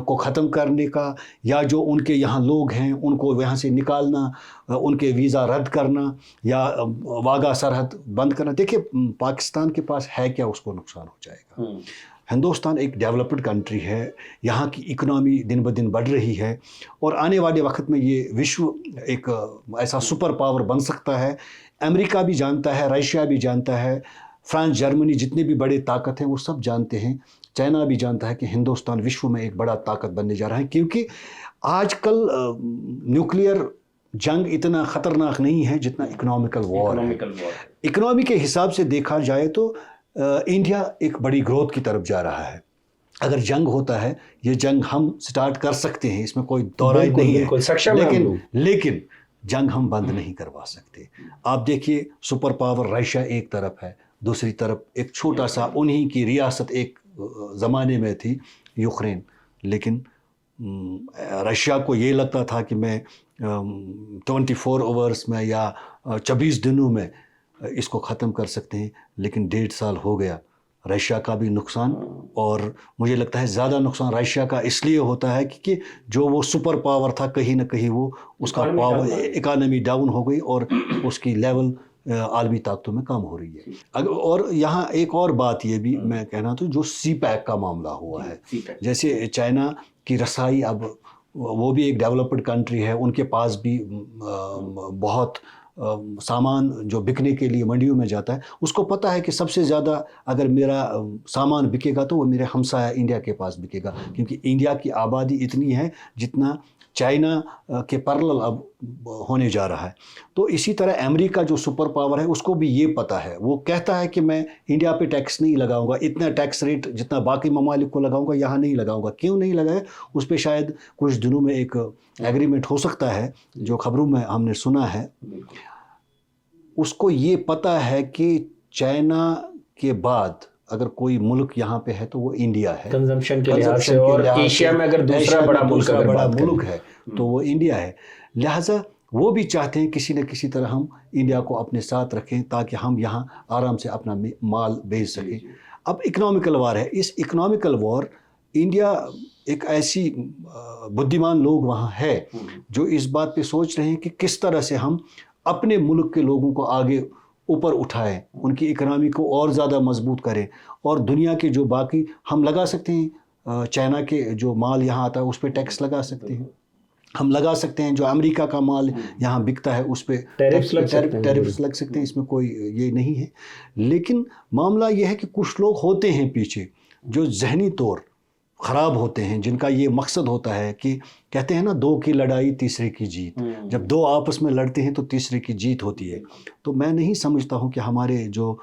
[SPEAKER 1] کو ختم کرنے کا, یا جو ان کے یہاں لوگ ہیں ان کو یہاں سے نکالنا, ان کے ویزا رد کرنا, یا واگا سرحد بند کرنا. دیکھیے پاکستان کے پاس ہے کیا, اس کو نقصان ہو جائے گا. ہندوستان ایک ڈیولپڈ کنٹری ہے, یہاں کی اکنامی دن بدن بڑھ رہی ہے اور آنے والے وقت میں یہ وشو ایک ایسا سپر پاور بن سکتا ہے. امریکہ بھی جانتا ہے, رشیا بھی جانتا ہے, فرانس, جرمنی, جتنے بھی بڑے طاقت ہیں وہ سب جانتے ہیں, چائنا بھی جانتا ہے کہ ہندوستان وشو میں ایک بڑا طاقت بننے جا رہا ہے. کیونکہ آج کل نیوکلیئر جنگ اتنا خطرناک نہیں ہے جتنا اکنامیکل وار ہے. اکنامی کے حساب سے دیکھا جائے تو انڈیا ایک بڑی گروتھ کی طرف جا رہا ہے. اگر جنگ ہوتا ہے, یہ جنگ ہم سٹارٹ کر سکتے ہیں, اس میں کوئی دو رائے نہیں ہے, لیکن جنگ ہم بند نہیں کروا سکتے. آپ دیکھیے سپر پاور رشیا ایک طرف ہے, دوسری طرف ایک چھوٹا سا انہی کی ریاست ایک زمانے میں تھی یوکرین. لیکن رشیا کو یہ لگتا تھا کہ میں 24 آورس میں یا 24 دنوں میں اس کو ختم کر سکتے ہیں, لیکن 1.5 سال ہو گیا. رشیا کا بھی نقصان, اور مجھے لگتا ہے زیادہ نقصان رشیا کا اس لیے ہوتا ہے کہ جو وہ سپر پاور تھا کہیں نہ کہیں وہ اس کا پاور اکانومی ڈاؤن ہو گئی اور اس کی لیول عالمی طاقتوں میں کم ہو رہی ہے. اور یہاں ایک اور بات یہ بھی میں کہنا تو جو سی پیک کا معاملہ ہوا ہے, جیسے چائنا کی رسائی, اب وہ بھی ایک ڈیولپڈ کنٹری ہے, ان کے پاس بھی بہت سامان جو بکنے کے لیے منڈیوں میں جاتا ہے, اس کو پتہ ہے کہ سب سے زیادہ اگر میرا سامان بکے گا تو وہ میرے ہمسایہ انڈیا کے پاس بکے گا, کیونکہ انڈیا کی آبادی اتنی ہے جتنا چائنا کے پیرلل اب ہونے جا رہا ہے. تو اسی طرح امریکہ جو سپر پاور ہے اس کو بھی یہ پتہ ہے, وہ کہتا ہے کہ میں انڈیا پہ ٹیکس نہیں لگاؤں گا, اتنا ٹیکس ریٹ جتنا باقی ممالک کو لگاؤں گا یہاں نہیں لگاؤں گا. کیوں نہیں لگائے, اس پہ شاید کچھ دنوں میں ایک ایگریمنٹ ہو سکتا ہے, جو خبروں میں ہم نے سنا ہے. اس کو یہ پتہ ہے کہ چائنا کے بعد اگر کوئی ملک یہاں پہ ہے تو وہ انڈیا ہے,
[SPEAKER 2] کنزمپشن کے لحاظ سے, اور ایشیا میں اگر دوسرا بڑا
[SPEAKER 1] ملک ہے تو وہ انڈیا ہے. لہٰذا وہ بھی چاہتے ہیں کسی نہ کسی طرح ہم انڈیا کو اپنے ساتھ رکھیں تاکہ ہم یہاں آرام سے اپنا مال بیچ سکیں. اب اکنامیکل وار ہے, اس اکنامیکل وار انڈیا ایک ایسی بدھیمان لوگ وہاں ہے جو اس بات پہ سوچ رہے ہیں کہ کس طرح سے ہم اپنے ملک کے لوگوں کو آگے اوپر اٹھائیں, ان کی اکنامی کو اور زیادہ مضبوط کریں, اور دنیا کے جو باقی ہم لگا سکتے ہیں, چائنا کے جو مال یہاں آتا ہے اس پہ ٹیکس لگا سکتے ہیں, ہم لگا سکتے ہیں جو امریکہ کا مال یہاں بکتا ہے اس پہ ٹیرفس لگ سکتے ہیں، اس میں کوئی یہ نہیں ہے. لیکن معاملہ یہ ہے کہ کچھ لوگ ہوتے ہیں پیچھے جو ذہنی طور خراب ہوتے ہیں، جن کا یہ مقصد ہوتا ہے کہ کہتے ہیں نا 2 کی لڑائی تیسرے کی جیت. جب 2 آپس میں لڑتے ہیں تو تیسرے کی جیت ہوتی ہے. تو میں نہیں سمجھتا ہوں کہ ہمارے جو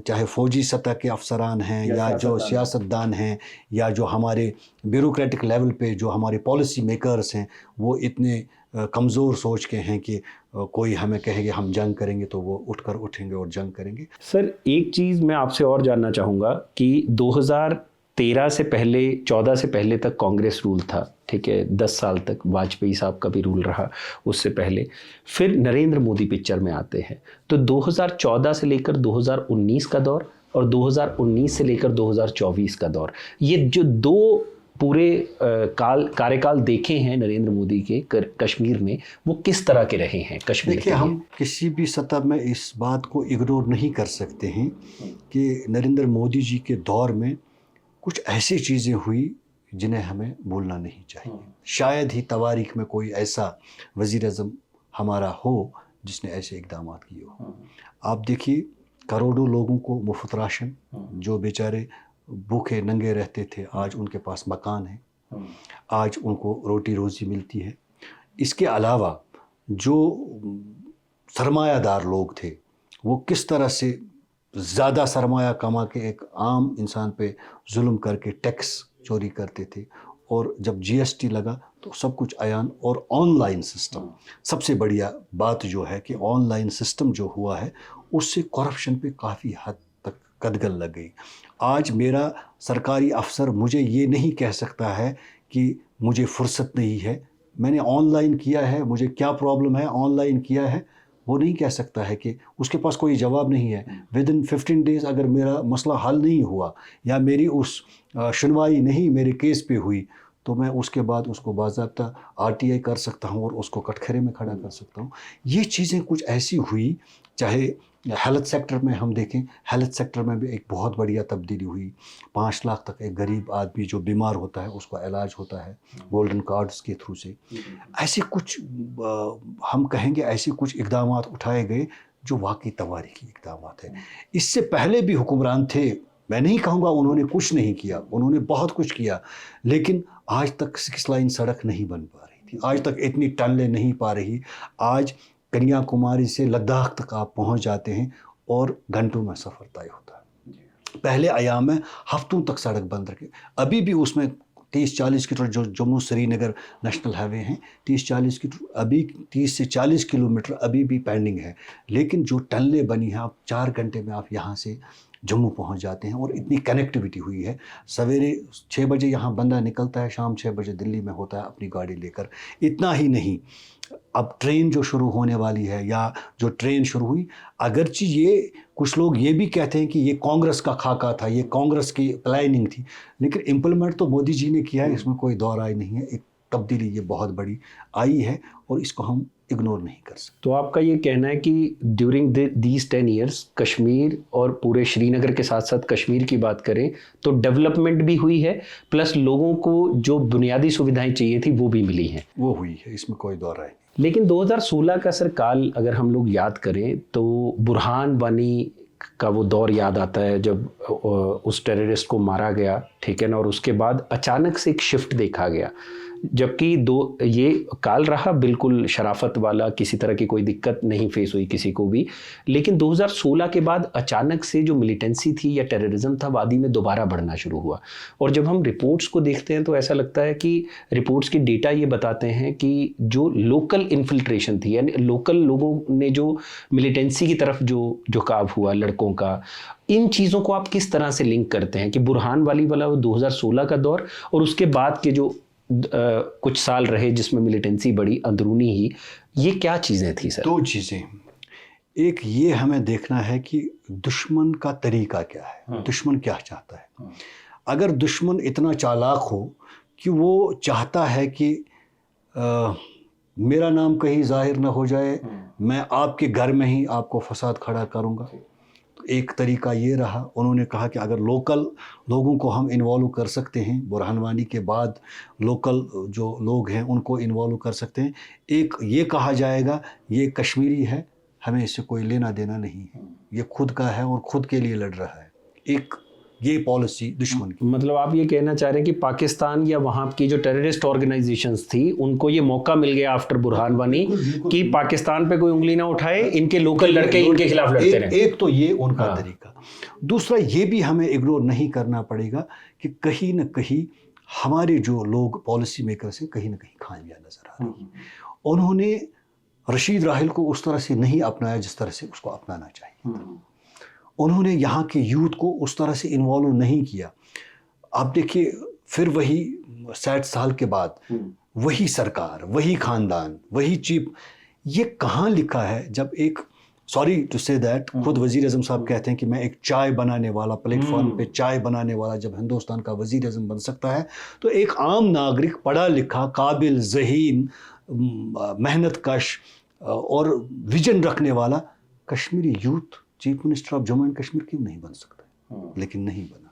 [SPEAKER 1] چاہے فوجی سطح کے افسران ہیں یا جو سیاستدان ہیں یا جو ہمارے بیوروکریٹک لیول پہ جو ہمارے پالیسی میکرز ہیں، وہ اتنے کمزور سوچ کے ہیں کہ کوئی ہمیں کہے کہ ہم جنگ کریں گے تو وہ اٹھیں گے اور جنگ کریں گے.
[SPEAKER 2] سر ایک چیز میں آپ سے اور جاننا چاہوں گا کہ 2013 سے پہلے 14 سے پہلے تک کانگریس رول تھا، ٹھیک ہے، 10 سال تک واجپئی صاحب کا بھی رول رہا اس سے پہلے. پھر نریندر مودی پکچر میں آتے ہیں تو 2014 سے لے کر 2019 کا دور اور 2019 سے لے کر 2024 کا دور، یہ جو 2 پورے کال دیکھے ہیں نریندر مودی کے کشمیر میں، وہ کس طرح کے رہے ہیں کشمیر کے؟
[SPEAKER 1] دیکھیے، ہم کسی بھی سطح میں اس بات کو اگنور نہیں کر سکتے ہیں کہ نریندر مودی جی کے دور میں کچھ ایسی چیزیں ہوئی جنہیں ہمیں بھولنا نہیں چاہیے. شاید ہی تواریخ میں کوئی ایسا وزیر اعظم ہمارا ہو جس نے ایسے اقدامات کیے ہو. آپ دیکھیے، کروڑوں لوگوں کو مفت راشن، جو بیچارے بھوکے ننگے رہتے تھے آج ان کے پاس مکان ہے، آج ان کو روٹی روزی ملتی ہے. اس کے علاوہ جو سرمایہ دار لوگ تھے وہ کس طرح سے زیادہ سرمایہ کما کے ایک عام انسان پہ ظلم کر کے ٹیکس چوری کرتے تھے، اور جب جی ایس ٹی لگا تو سب کچھ عیان. اور آن لائن سسٹم، سب سے بڑھیا بات جو ہے کہ آن لائن سسٹم جو ہوا ہے اس سے کرپشن پہ کافی حد تک قدغن لگ گئی. آج میرا سرکاری افسر مجھے یہ نہیں کہہ سکتا ہے کہ مجھے فرصت نہیں ہے، میں نے آن لائن کیا ہے، مجھے کیا پرابلم ہے، آن لائن کیا ہے. وہ نہیں کہہ سکتا ہے کہ اس کے پاس کوئی جواب نہیں ہے. ودن 15 days اگر میرا مسئلہ حل نہیں ہوا یا میری اس سنوائی نہیں میرے کیس پہ ہوئی تو میں اس کے بعد اس کو باضابطہ RTI کر سکتا ہوں اور اس کو کٹخرے میں کھڑا کر سکتا ہوں. یہ چیزیں کچھ ایسی ہوئی. چاہے ہیلتھ سیکٹر میں ہم دیکھیں، ہیلتھ سیکٹر میں بھی ایک بہت بڑھیا تبدیلی ہوئی. 5 لاکھ تک ایک غریب آدمی جو بیمار ہوتا ہے اس کا علاج ہوتا ہے گولڈن کارڈز کے تھرو سے. ایسے کچھ ہم کہیں گے ایسے کچھ اقدامات اٹھائے گئے جو واقعی تواریخی اقدامات ہیں. اس سے پہلے بھی حکمران تھے، میں نہیں کہوں گا انہوں نے کچھ نہیں کیا، انہوں نے بہت کچھ کیا، لیکن آج تک 6 لائن سڑک نہیں بن پا رہی تھی، آج تک اتنی ٹنلیں نہیں پا رہی. آج کنیا کماری سے لداخ تک آپ پہنچ جاتے ہیں اور گھنٹوں میں سفر طے ہوتا ہے. پہلے ایام میں ہفتوں تک سڑک بند رکھے. ابھی بھی اس میں 30-40 کلومیٹر جو جموں سری نگر نیشنل ہائی وے ہیں، 30-40 کلومیٹر ابھی 30 سے 40 کلومیٹر ابھی بھی پینڈنگ ہے. لیکن جو ٹنلیں بنی ہیں، آپ 4 گھنٹے میں آپ یہاں سے جموں پہنچ جاتے ہیں اور اتنی کنیکٹیوٹی ہوئی ہے. سویرے 6 بجے یہاں بندہ نکلتا ہے، شام 6 بجے دلی میں ہوتا ہے اپنی گاڑی لے کر. اتنا ہی نہیں، اب ٹرین جو شروع ہونے والی ہے یا جو ٹرین شروع ہوئی، اگرچہ یہ کچھ لوگ یہ بھی کہتے ہیں کہ یہ کانگریس کا خاکہ تھا، یہ کانگریس کی پلاننگ تھی، لیکن امپلیمنٹ تو مودی جی نے کیا ہے، اس میں کوئی دو رائے نہیں ہے. ایک تبدیلی یہ بہت بڑی آئی ہے اور اس کو ہم اگنور نہیں کر سکتے.
[SPEAKER 2] تو آپ کا یہ کہنا ہے کہ ڈیورنگ دیز 10 ایئرس کشمیر اور پورے شری نگر کے ساتھ ساتھ کشمیر کی بات کریں تو ڈیولپمنٹ بھی ہوئی ہے، پلس لوگوں کو جو بنیادی سویدھائیں چاہیے تھی وہ بھی ملی ہیں؟
[SPEAKER 1] وہ ہوئی ہے، اس میں کوئی دو رائے نہیں.
[SPEAKER 2] لیکن 2016 کا سر کال اگر ہم لوگ یاد کریں تو برہان وانی کا وہ دور یاد آتا ہے جب اس ٹیررسٹ کو مارا گیا، ٹھیک ہے نا، اور اس کے بعد اچانک سے ایک شفٹ دیکھا گیا. جبکہ یہ کال رہا بالکل شرافت والا، کسی طرح کی کوئی دقت نہیں فیس ہوئی کسی کو بھی. لیکن 2016 کے بعد اچانک سے جو ملیٹنسی تھی یا ٹیررزم تھا وادی میں دوبارہ بڑھنا شروع ہوا. اور جب ہم رپورٹس کو دیکھتے ہیں تو ایسا لگتا ہے کہ رپورٹس کی ڈیٹا یہ بتاتے ہیں کہ جو لوکل انفلٹریشن تھی، یعنی لوکل لوگوں نے جو ملیٹنسی کی طرف جو جھکاو ہوا لڑکوں کا، ان چیزوں کو آپ کس طرح سے لنک کرتے ہیں کہ برہان والی والا وہ 2016 کا دور اور اس کے بعد کے جو کچھ سال رہے جس میں ملیٹنسی بڑی اندرونی ہی، یہ کیا چیزیں تھیں سر؟
[SPEAKER 1] 2 چیزیں. ایک یہ ہمیں دیکھنا ہے کہ دشمن کا طریقہ کیا ہے، دشمن کیا چاہتا ہے. اگر دشمن اتنا چالاک ہو کہ وہ چاہتا ہے کہ میرا نام کہیں ظاہر نہ ہو جائے، میں آپ کے گھر میں ہی آپ کو فساد کھڑا کروں گا، ایک طریقہ یہ رہا، انہوں نے کہا کہ اگر لوکل لوگوں کو ہم انوالو کر سکتے ہیں، برہان وانی کے بعد لوکل جو لوگ ہیں ان کو انوالو کر سکتے ہیں، ایک یہ کہا جائے گا یہ کشمیری ہے، ہمیں اس سے کوئی لینا دینا نہیں ہے، یہ خود کا ہے اور خود کے لیے لڑ رہا ہے، ایک یہ پالیسی دشمن کی۔
[SPEAKER 2] مطلب آپ یہ کہنا چاہ رہے ہیں کہ پاکستان یا وہاں کی جو ٹیررسٹ آرگنائزیشنز تھی ان کو یہ موقع مل گیا آفٹر برہان وانی کہ پاکستان پہ کوئی انگلی نہ اٹھائے، ان کے لوکل لڑکے ان کے خلاف لڑتے رہے۔
[SPEAKER 1] ایک تو یہ ان کا طریقہ، دوسرا یہ بھی ہمیں اگنور نہیں کرنا پڑے گا کہ کہیں نہ کہیں ہمارے جو لوگ پالیسی میکرز ہیں کہیں نہ کہیں خامیاں نظر آ رہی ہیں۔ انہوں نے رشید راحل کو اس طرح سے نہیں اپنایا جس طرح سے اس کو اپنانا چاہیے تھا، انہوں نے یہاں کے یوتھ کو اس طرح سے انوالو نہیں کیا۔ آپ دیکھیے پھر وہی 60 سال کے بعد وہی سرکار، وہی خاندان، وہی چیف، یہ کہاں لکھا ہے جب ایک سوری ٹو سے دیٹ خود وزیر اعظم صاحب کہتے ہیں کہ میں ایک چائے بنانے والا، پلیٹ فارم پہ چائے بنانے والا جب ہندوستان کا وزیر اعظم بن سکتا ہے تو ایک عام ناگرک پڑھا لکھا، قابل، ذہین، محنت کش اور ویژن رکھنے والا Kashmiri youth chief minister of Jammu and Kashmir کیوں نہیں بن سکتا؟ لیکن نہیں بنا۔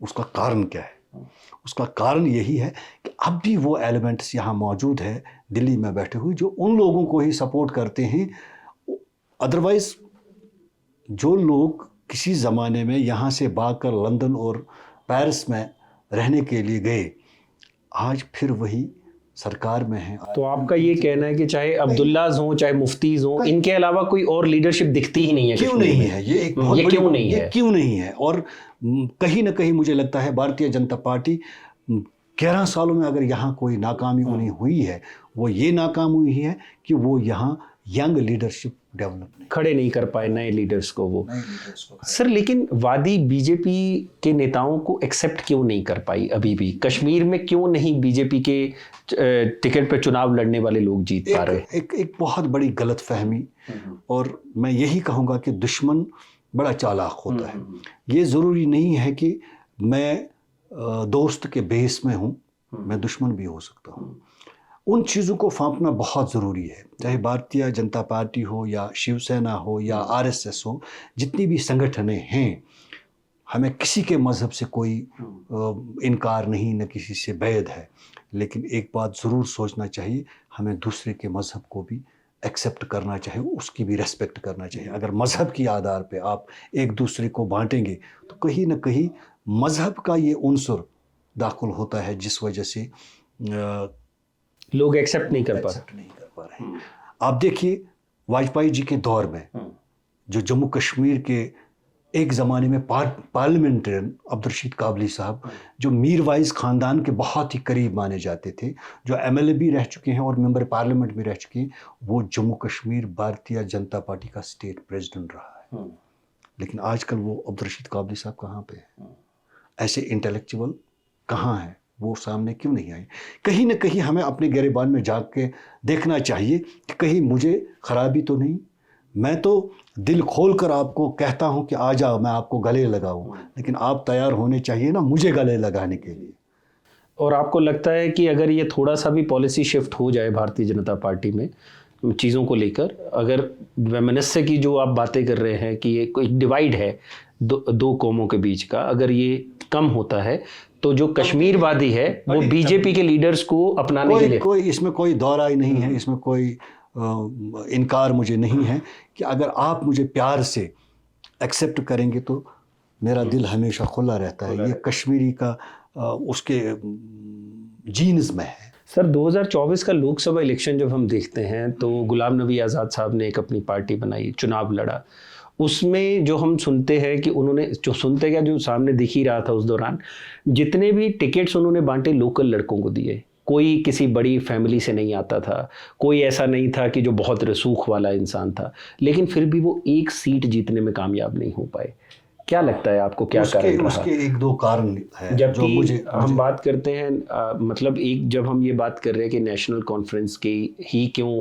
[SPEAKER 1] اس کا کارن کیا ہے؟ اس کا کارن یہی ہے کہ اب بھی وہ ایلیمنٹس یہاں موجود ہے دلی میں بیٹھے ہوئے جو ان لوگوں کو ہی سپورٹ کرتے ہیں۔ ادروائز جو لوگ کسی زمانے میں یہاں سے بھاگ کر لندن اور پیرس میں رہنے کے لیے گئے، آج پھر وہی سرکار میں ہیں۔
[SPEAKER 2] تو آپ کا یہ کہنا ہے کہ چاہے عبداللہز ہوں، چاہے مفتیز ہوں، ان کے علاوہ کوئی اور لیڈرشپ دکھتی ہی نہیں ہے؟
[SPEAKER 1] کیوں نہیں ہے؟ یہ ایک بہت
[SPEAKER 2] کیوں نہیں ہے؟
[SPEAKER 1] یہ کیوں نہیں ہے؟ اور کہیں نہ کہیں مجھے لگتا ہے بھارتیہ جنتا پارٹی 11 سالوں میں اگر یہاں کوئی ناکامی انہیں ہوئی ہے، وہ یہ ناکام ہوئی ہے کہ وہ یہاں ینگ لیڈرشپ ڈیولپ نہیں
[SPEAKER 2] کھڑے نہیں کر پائے نئے لیڈرز کو وہ۔ سر لیکن وادی بی جے پی کے نیتاؤں کو ایکسیپٹ کیوں نہیں کر پائی ابھی بھی؟ کشمیر میں کیوں نہیں بی جے پی کے ٹکٹ پہ چناؤ لڑنے والے لوگ جیت پا رہے؟
[SPEAKER 1] ایک بہت بڑی غلط فہمی، اور میں یہی کہوں گا کہ دشمن بڑا چالاک ہوتا ہے۔ یہ ضروری نہیں ہے کہ میں دوست کے بیس میں ہوں، میں دشمن بھی ہو سکتا ہوں۔ ان چیزوں کو پھانپنا بہت ضروری ہے، چاہے بھارتیہ جنتا پارٹی ہو یا شیو سینا ہو یا RSS ہو، جتنی بھی سنگٹھنیں ہیں، ہمیں کسی کے مذہب سے کوئی انکار نہیں، نہ کسی سے بعید ہے، لیکن ایک بات ضرور سوچنا چاہیے، ہمیں دوسرے کے مذہب کو بھی ایکسیپٹ کرنا چاہیے، اس کی بھی ریسپیکٹ کرنا چاہیے۔ اگر مذہب کی آدھار پہ آپ ایک دوسرے کو بانٹیں گے تو کہیں نہ کہیں مذہب کا یہ عنصر داخل ہوتا ہے جس وجہ سے
[SPEAKER 2] لوگ ایکسیپٹ نہیں کر
[SPEAKER 1] پا رہے ہیں۔ آپ دیکھیے واجپئی جی کے دور میں جو جموں کشمیر کے ایک زمانے میں پارلیمنٹرین عبدالرشید کابلی صاحب، جو میر وائز خاندان کے بہت ہی قریب مانے جاتے تھے، جو MLA بھی رہ چکے ہیں اور ممبر پارلیمنٹ بھی رہ چکے ہیں، وہ جموں کشمیر بھارتیہ جنتا پارٹی کا اسٹیٹ پریزیڈنٹ رہا ہے۔ لیکن آج کل وہ عبدالرشید کابلی صاحب کہاں پہ ہیں؟ ایسے انٹلیکچوئل کہاں ہیں؟ وہ سامنے کیوں نہیں آئے؟ کہیں نہ کہیں ہمیں اپنے گریبان میں جا کے دیکھنا چاہیے کہ کہیں مجھے خرابی تو نہیں۔ میں تو دل کھول کر آپ کو کہتا ہوں کہ آ جاؤ، میں آپ کو گلے لگاؤں، لیکن آپ تیار ہونے چاہیے نا مجھے گلے لگانے کے لیے۔
[SPEAKER 2] اور آپ کو لگتا ہے کہ اگر یہ تھوڑا سا بھی پالیسی شفٹ ہو جائے بھارتیہ جنتا پارٹی میں چیزوں کو لے کر، اگر ویمنسے کی جو آپ باتیں کر رہے ہیں کہ یہ کوئی ڈیوائیڈ ہے دو قوموں کے بیچ کا، اگر یہ کم ہوتا ہے تو جو کشمیر وادی ہے وہ بی جے پی کے لیڈرز کو اپنانے کے لیے
[SPEAKER 1] کوئی اس میں کوئی دورہ ہی نہیں ہے، اس میں کوئی انکار مجھے نہیں ہے کہ اگر آپ مجھے پیار سے ایکسیپٹ کریں گے تو میرا دل ہمیشہ کھلا رہتا ہے۔ یہ کشمیری کا اس کے جینز میں ہے۔
[SPEAKER 2] سر 2024 کا لوک سبھا الیکشن جب ہم دیکھتے ہیں تو غلام نبی آزاد صاحب نے ایک اپنی پارٹی بنائی، چناؤ لڑا، اس میں جو ہم سنتے ہیں کہ انہوں نے جو سامنے دکھ ہی رہا تھا اس دوران، جتنے بھی ٹکٹس انہوں نے بانٹے لوکل لڑکوں کو دیے، کوئی کسی بڑی فیملی سے نہیں آتا تھا، کوئی ایسا نہیں تھا کہ جو بہت رسوخ والا انسان تھا، لیکن پھر بھی وہ ایک سیٹ جیتنے میں کامیاب نہیں ہو پائے۔ کیا لگتا ہے آپ کو کیا کارن رہا؟
[SPEAKER 1] اس کے ایک دو کارن ہے جو مجھے
[SPEAKER 2] ہم بات کرتے ہیں، مطلب ایک جب ہم یہ بات کر رہے ہیں کہ نیشنل کانفرنس کی ہی کیوں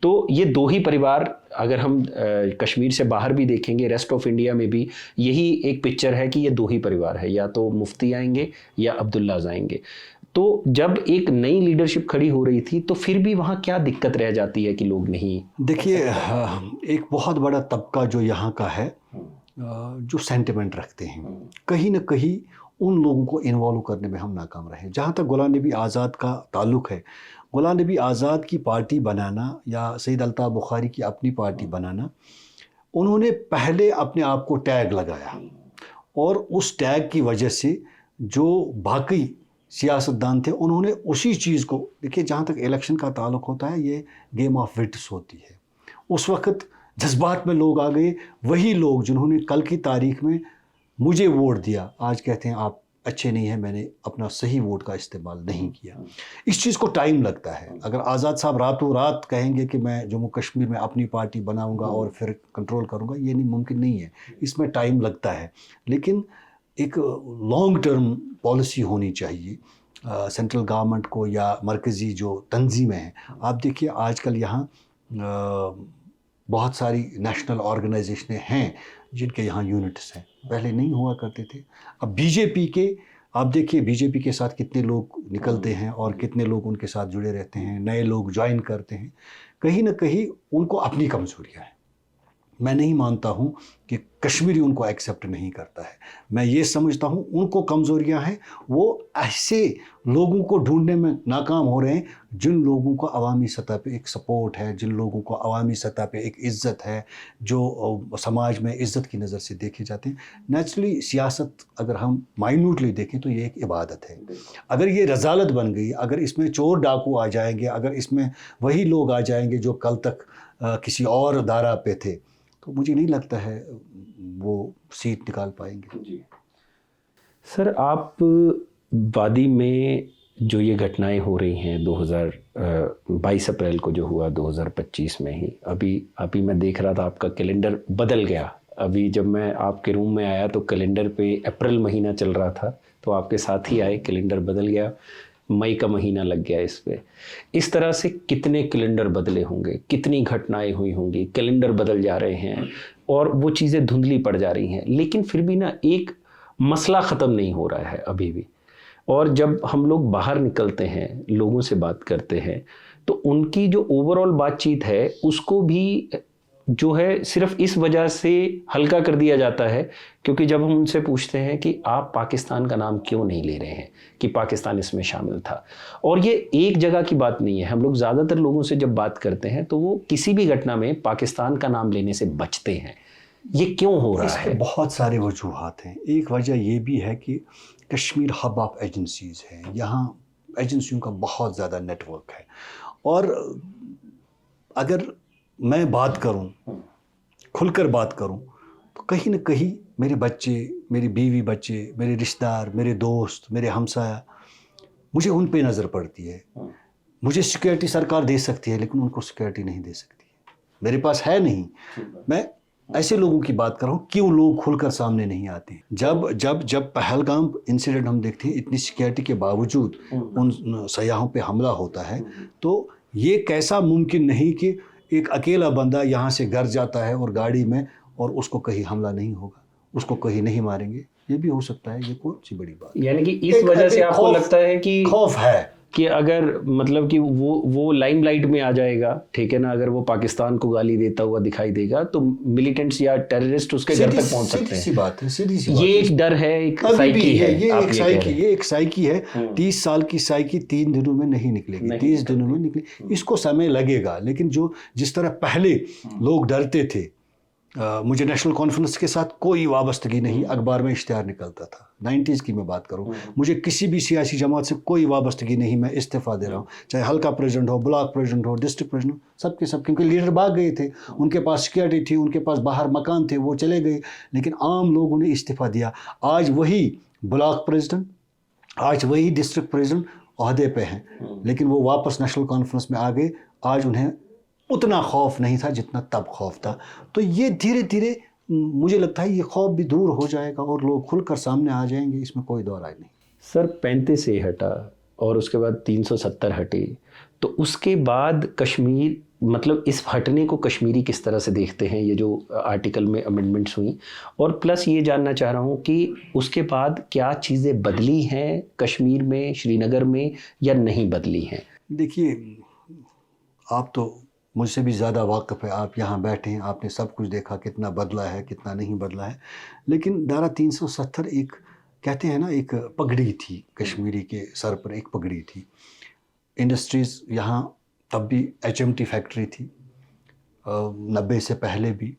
[SPEAKER 2] تو یہ دو ہی پریوار، اگر ہم کشمیر سے باہر بھی دیکھیں گے ریسٹ آف انڈیا میں بھی یہی ایک پکچر ہے کہ یہ دو ہی پریوار ہے، یا تو مفتی آئیں گے یا عبداللہز آئیں گے۔ تو جب ایک نئی لیڈرشپ کھڑی ہو رہی تھی تو پھر بھی وہاں کیا دقت رہ جاتی ہے کہ لوگ نہیں؟
[SPEAKER 1] دیکھیے ایک بہت بڑا طبقہ جو یہاں کا ہے جو سینٹیمنٹ رکھتے ہیں، کہیں نہ کہیں ان لوگوں کو انوالو کرنے میں ہم ناکام رہے. جہاں تک غلام نبی آزاد کا تعلق ہے، غلام نبی آزاد کی پارٹی بنانا یا سید الطاف بخاری کی اپنی پارٹی بنانا، انہوں نے پہلے اپنے آپ کو ٹیگ لگایا اور اس ٹیگ کی وجہ سے جو باقی سیاستدان تھے انہوں نے اسی چیز کو، دیکھیے جہاں تک الیکشن کا تعلق ہوتا ہے یہ گیم آف وٹس ہوتی ہے. اس وقت جذبات میں لوگ آ گئے، وہی لوگ جنہوں نے کل کی تاریخ میں مجھے ووٹ دیا آج کہتے ہیں آپ اچھے نہیں ہیں، میں نے اپنا صحیح ووٹ کا استعمال نہیں کیا. اس چیز کو ٹائم لگتا ہے. اگر آزاد صاحب راتوں رات کہیں گے کہ میں جموں کشمیر میں اپنی پارٹی بناؤں گا اور پھر کنٹرول کروں گا، یہ نہیں ممکن نہیں ہے. اس میں ٹائم لگتا ہے، لیکن ایک لانگ ٹرم پالیسی ہونی چاہیے سینٹرل گورنمنٹ کو یا مرکزی جو تنظیمیں ہیں. آپ دیکھیے آج کل یہاں بہت ساری نیشنل آرگنائزیشنیں ہیں جن کے یہاں یونٹس ہیں، پہلے نہیں ہوا کرتے تھے. اب بی جے پی کے آپ دیکھیے بی جے پی کے ساتھ کتنے لوگ نکلتے ہیں اور کتنے لوگ ان کے ساتھ جڑے رہتے ہیں، نئے لوگ جوائن کرتے ہیں. کہیں نہ کہیں ان کو اپنی کمزوریاں ہیں. میں نہیں مانتا ہوں کہ کشمیری ان کو ایکسیپٹ نہیں کرتا ہے. میں یہ سمجھتا ہوں ان کو کمزوریاں ہیں، وہ ایسے لوگوں کو ڈھونڈنے میں ناکام ہو رہے ہیں جن لوگوں کو عوامی سطح پہ ایک سپورٹ ہے، جن لوگوں کو عوامی سطح پہ ایک عزت ہے، جو سماج میں عزت کی نظر سے دیکھے جاتے ہیں. نیچرلی سیاست اگر ہم مائنوٹلی دیکھیں تو یہ ایک عبادت ہے. اگر یہ رذالت بن گئی، اگر اس میں چور ڈاکو آ جائیں گے، اگر اس میں وہی لوگ آ جائیں گے جو کل تک کسی اور دائرہ پہ تھے، تو مجھے نہیں لگتا ہے وہ سیٹ نکال پائیں گے.
[SPEAKER 2] جی سر، آپ وادی میں جو یہ گھٹنائیں ہو رہی ہیں 22 اپریل کو جو ہوا 2025 میں ہی، ابھی میں دیکھ رہا تھا آپ کا کیلنڈر بدل گیا. ابھی جب میں آپ کے روم میں آیا تو کیلنڈر پہ اپریل مہینہ چل رہا تھا، تو آپ کے ساتھ ہی آئے کیلنڈر بدل گیا، مئی کا مہینہ لگ گیا اس پہ. اس طرح سے کتنے کیلنڈر بدلے ہوں گے، کتنی گھٹنائیں ہوئی ہوں گی، کیلنڈر بدل جا رہے ہیں اور وہ چیزیں دھندلی پڑ جا رہی ہیں. لیکن پھر بھی نا ایک مسئلہ ختم نہیں ہو رہا ہے ابھی بھی. اور جب ہم لوگ باہر نکلتے ہیں، لوگوں سے بات کرتے ہیں، تو ان کی جو اوور آل بات چیت ہے اس کو بھی جو ہے صرف اس وجہ سے ہلکا کر دیا جاتا ہے کیونکہ جب ہم ان سے پوچھتے ہیں کہ آپ پاکستان کا نام کیوں نہیں لے رہے ہیں کہ پاکستان اس میں شامل تھا. اور یہ ایک جگہ کی بات نہیں ہے، ہم لوگ زیادہ تر لوگوں سے جب بات کرتے ہیں تو وہ کسی بھی گھٹنا میں پاکستان کا نام لینے سے بچتے ہیں. یہ کیوں ہو رہا ہے؟
[SPEAKER 1] اس کے بہت سارے وجوہات ہیں. ایک وجہ یہ بھی ہے کہ کشمیر ہب آف ایجنسیز ہے، یہاں ایجنسیوں کا بہت زیادہ نیٹ ورک ہے. اور اگر میں بات کروں، کھل کر بات کروں، تو کہیں نہ کہیں میرے بچے، میری بیوی بچے، میرے رشتہ دار، میرے دوست، میرے ہمسایہ، مجھے ان پہ نظر پڑتی ہے. مجھے سیکیورٹی سرکار دے سکتی ہے لیکن ان کو سیکیورٹی نہیں دے سکتی ہے، میرے پاس ہے نہیں. میں ایسے لوگوں کی بات کر رہا ہوں، کیوں لوگ کھل کر سامنے نہیں آتے. جب پہلگام انسیڈنٹ ہم دیکھتے ہیں، اتنی سیکیورٹی کے باوجود ان سیاحوں پہ حملہ ہوتا ہے، تو یہ کیسا ممکن نہیں کہ ایک اکیلا بندہ یہاں سے گھر جاتا ہے اور گاڑی میں، اور اس کو کہیں حملہ نہیں ہوگا، اس کو کہیں نہیں ماریں گے. یہ بھی ہو سکتا ہے، یہ کون سی بڑی بات.
[SPEAKER 2] یعنی کہ اس وجہ سے آپ کو لگتا ہے کہ
[SPEAKER 1] خوف ہے
[SPEAKER 2] کہ اگر مطلب کہ وہ لائم لائٹ میں آ جائے گا، ٹھیک ہے نا، اگر وہ پاکستان کو گالی دیتا ہوا دکھائی دے گا تو ملیٹنٹس یا ٹیررسٹ اس کے گھر تک پہنچ سکتے ہیں.
[SPEAKER 1] سی بات ہے، سیدھی سی بات.
[SPEAKER 2] یہ ایک ڈر ہے، ایک سائیکی ہے.
[SPEAKER 1] یہ ایک سائیکی ہے. 30 سال کی سائیکی 3 دنوں میں نہیں نکلے گی، 30 دنوں میں نکلے. اس کو سمے لگے گا. لیکن جس طرح پہلے لوگ ڈرتے تھے، مجھے نیشنل کانفرنس کے ساتھ کوئی وابستگی نہیں، اخبار میں اشتہار نکلتا تھا. 90s کی میں بات کروں، مجھے کسی بھی سیاسی جماعت سے کوئی وابستگی نہیں، میں استعفیٰ دے رہا ہوں، چاہے حلقہ پریزیڈنٹ ہو، بلاک پریزیڈنٹ ہو، ڈسٹرکٹ پریزیڈنٹ ہو، سب کے سب، کیونکہ لیڈر بھاگ گئے تھے، ان کے پاس سیکیورٹی تھی، ان کے پاس باہر مکان تھے، وہ چلے گئے. لیکن عام لوگوں نے استعفیٰ دیا. آج وہی بلاک پریزیڈنٹ، آج وہی ڈسٹرکٹ پریزیڈنٹ عہدے پہ ہیں، لیکن وہ واپس نیشنل کانفرنس میں آ گئے. آج انہیں اتنا خوف نہیں تھا جتنا تب خوف تھا. تو یہ دھیرے دھیرے مجھے لگتا ہے یہ خوف بھی دور ہو جائے گا اور لوگ کھل کر سامنے آ جائیں گے. اس میں کوئی دو رائے نہیں.
[SPEAKER 2] سر 35 سے ہٹا اور اس کے بعد 370 ہٹی، تو اس کے بعد کشمیر مطلب اس ہٹنے کو کشمیری کس طرح سے دیکھتے ہیں، یہ جو آرٹیکل میں امینڈمنٹس ہوئیں، اور پلس یہ جاننا چاہ رہا ہوں کہ اس کے بعد کیا چیزیں بدلی ہیں کشمیر میں، شری نگر میں، یا نہیں بدلی ہیں؟
[SPEAKER 1] دیکھیے، آپ تو مجھ سے بھی زیادہ واقف ہے، آپ یہاں بیٹھے ہیں، آپ نے سب کچھ دیکھا کتنا بدلا ہے کتنا نہیں بدلا ہے. لیکن دھارا 370 ایک کہتے ہیں نا ایک پگڑی تھی کشمیری کے سر پر، ایک پگڑی تھی. انڈسٹریز یہاں تب بھی HMT فیکٹری تھی، 90 سے پہلے بھی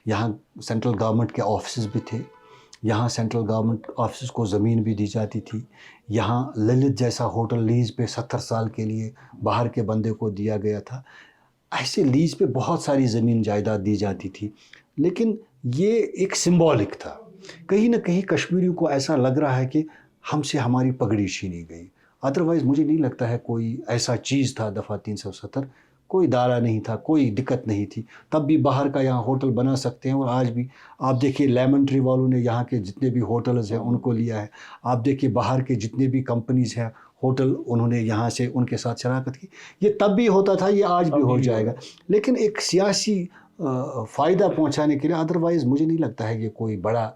[SPEAKER 1] یہاں سینٹرل گورنمنٹ کے آفسز بھی تھے، یہاں سینٹرل گورنمنٹ آفسز کو زمین بھی دی جاتی تھی. یہاں للت جیسا ہوٹل لیز پہ 70 سال کے لیے باہر کے بندے کو دیا گیا تھا. ایسے لیز پہ بہت ساری زمین جائیداد دی جاتی تھی. لیکن یہ ایک سمبولک تھا. کہیں نہ کہیں کشمیریوں کو ایسا لگ رہا ہے کہ ہم سے ہماری پگڑی چھینی گئی. ادروائز مجھے نہیں لگتا ہے کوئی ایسا چیز تھا دفعہ 370. کوئی دارہ نہیں تھا، کوئی دقت نہیں تھی. تب بھی باہر کا یہاں ہوٹل بنا سکتے ہیں، اور آج بھی آپ دیکھیے لیمن ٹری والوں نے یہاں کے جتنے بھی ہوٹلز ہیں ان کو لیا ہے. آپ دیکھیے باہر کے جتنے بھی کمپنیز ہیں ہوٹل، انہوں نے یہاں سے ان کے ساتھ شراکت کی. یہ تب بھی ہوتا تھا، یہ آج بھی ہو جائے گا. لیکن ایک سیاسی فائدہ پہنچانے کے لیے، ادروائز مجھے نہیں لگتا ہے یہ کوئی بڑا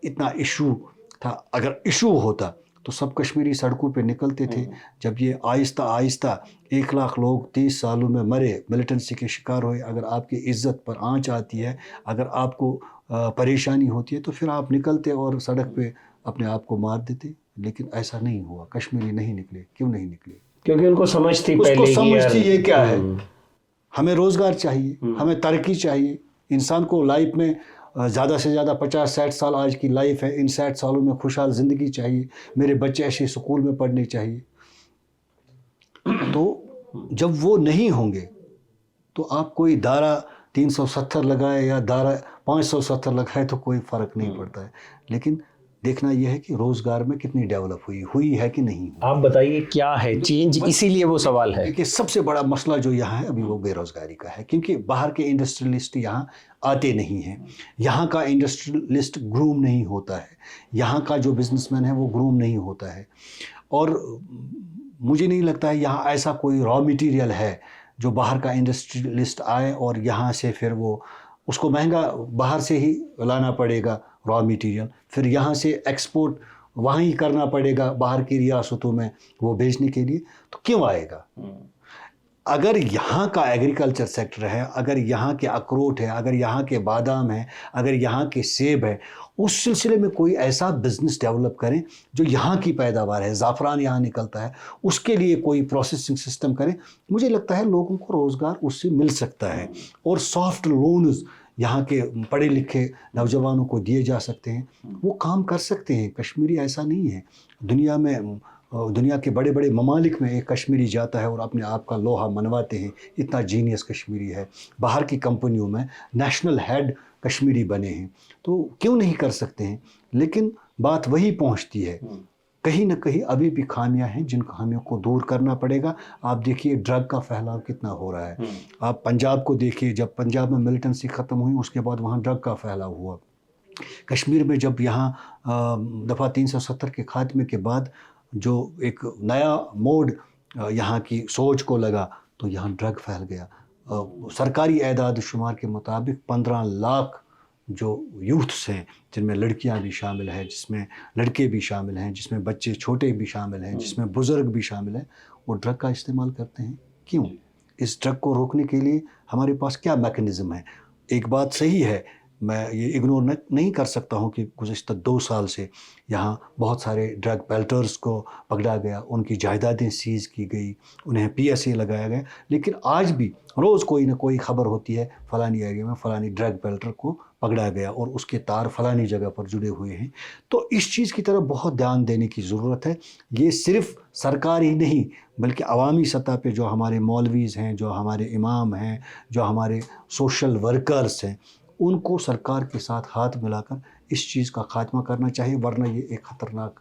[SPEAKER 1] اتنا ایشو تھا. اگر ایشو ہوتا تو سب کشمیری سڑکوں پہ نکلتے تھے. جب یہ آہستہ آہستہ 1 لاکھ لوگ 30 سالوں میں مرے، ملیٹنسی کے شکار ہوئے، اگر آپ کی عزت پر آنچ آتی ہے، اگر آپ کو پریشانی ہوتی ہے، تو پھر آپ نکلتے اور سڑک پہ اپنے آپ کو مار دیتے. لیکن ایسا نہیں ہوا. کشمیری نہیں نکلے. کیوں نہیں نکلے؟
[SPEAKER 2] کیونکہ ان کو سمجھ تھی،
[SPEAKER 1] اس
[SPEAKER 2] پہلے
[SPEAKER 1] کو
[SPEAKER 2] کہ
[SPEAKER 1] سمجھ تھی
[SPEAKER 2] یار
[SPEAKER 1] یہ کیا ہے، ہمیں روزگار چاہیے، ہمیں ترقی چاہیے. انسان کو لائف میں زیادہ سے زیادہ 50-60 سال آج کی لائف ہے، ان 60 سالوں میں خوشحال زندگی چاہیے. میرے بچے ایسے اسکول میں پڑھنے چاہیے. تو جب وہ نہیں ہوں گے تو آپ کوئی دھارا 370 لگائے یا دھارا 570 لگائے تو کوئی فرق نہیں پڑتا ہے. لیکن دیکھنا یہ ہے کہ روزگار میں کتنی ڈیولپ ہوئی ہے کہ نہیں ہوئی.
[SPEAKER 2] آپ بتائیے کیا ہے چینج، اسی لیے وہ سوال ہے.
[SPEAKER 1] کہ سب سے بڑا مسئلہ جو یہاں ہے ابھی وہ بے روزگاری کا ہے، کیونکہ باہر کے انڈسٹریلسٹ یہاں آتے نہیں ہیں. یہاں کا انڈسٹریلسٹ گروم نہیں ہوتا ہے، یہاں کا جو بزنس مین ہے وہ گروم نہیں ہوتا ہے. اور مجھے نہیں لگتا ہے یہاں ایسا کوئی را میٹیریل ہے جو باہر کا انڈسٹریلسٹ آئے اور یہاں سے پھر وہ اس کو مہنگا باہر سے ہی لانا پڑے گا را میٹیریل، پھر یہاں سے ایکسپورٹ وہاں ہی کرنا پڑے گا باہر کی ریاستوں میں وہ بیچنے کے لیے. تو کیوں آئے گا؟ اگر یہاں کا ایگریکلچر سیکٹر ہے، اگر یہاں کے اخروٹ ہے، اگر یہاں کے بادام ہیں، اگر یہاں کے سیب ہے، اس سلسلے میں کوئی ایسا بزنس ڈیولپ کریں جو یہاں کی پیداوار ہے. زعفران یہاں نکلتا ہے، اس کے لیے کوئی پروسیسنگ سسٹم کریں. مجھے لگتا ہے لوگوں کو روزگار اس سے مل سکتا ہے، اور سافٹ لونز یہاں کے پڑھے لکھے نوجوانوں کو دیے جا سکتے ہیں. وہ کام کر سکتے ہیں. کشمیری ایسا نہیں ہے. دنیا کے بڑے بڑے ممالک میں ایک کشمیری جاتا ہے اور اپنے آپ کا لوہا منواتے ہیں، اتنا جینیس کشمیری ہے. باہر کی کمپنیوں میں نیشنل ہیڈ کشمیری بنے ہیں. تو کیوں نہیں کر سکتے ہیں؟ لیکن بات وہی پہنچتی ہے، کہیں نہ کہیں ابھی بھی خامیاں ہیں جن خامیوں کو دور کرنا پڑے گا. آپ دیکھیے ڈرگ کا پھیلاؤ کتنا ہو رہا ہے. آپ پنجاب کو دیکھیے، جب پنجاب میں ملیٹنسی ختم ہوئی اس کے بعد وہاں ڈرگ کا پھیلاؤ ہوا. کشمیر میں جب یہاں دفعہ 370 کے خاتمے کے بعد جو ایک نیا موڈ یہاں کی سوچ کو لگا تو یہاں ڈرگ پھیل گیا. سرکاری اعداد و شمار کے مطابق 15 لاکھ جو یوتھس ہیں، جن میں لڑکیاں بھی شامل ہیں، جس میں لڑکے بھی شامل ہیں، جس میں بچے چھوٹے بھی شامل ہیں، جس میں بزرگ بھی شامل ہیں، وہ ڈرگ کا استعمال کرتے ہیں. کیوں؟ اس ڈرگ کو روکنے کے لیے ہمارے پاس کیا میکنزم ہے؟ ایک بات صحیح ہے، میں یہ اگنور نہیں کر سکتا ہوں کہ گزشتہ 2 سال سے یہاں بہت سارے ڈرگ پیلٹرز کو پکڑا گیا، ان کی جائیدادیں سیز کی گئی، انہیں PSA لگایا گیا. لیکن آج بھی روز کوئی نہ کوئی خبر ہوتی ہے فلانی ایریا میں فلانی ڈرگ پیلٹر کو پکڑا گیا اور اس کے تار فلانی جگہ پر جڑے ہوئے ہیں. تو اس چیز کی طرف بہت دھیان دینے کی ضرورت ہے. یہ صرف سرکار ہی نہیں بلکہ عوامی سطح پہ جو ہمارے مولویز ہیں، جو ہمارے امام ہیں، جو ہمارے سوشل ورکرز ہیں، ان کو سرکار کے ساتھ ہاتھ ملا کر اس چیز کا خاتمہ کرنا چاہیے. ورنہ یہ ایک خطرناک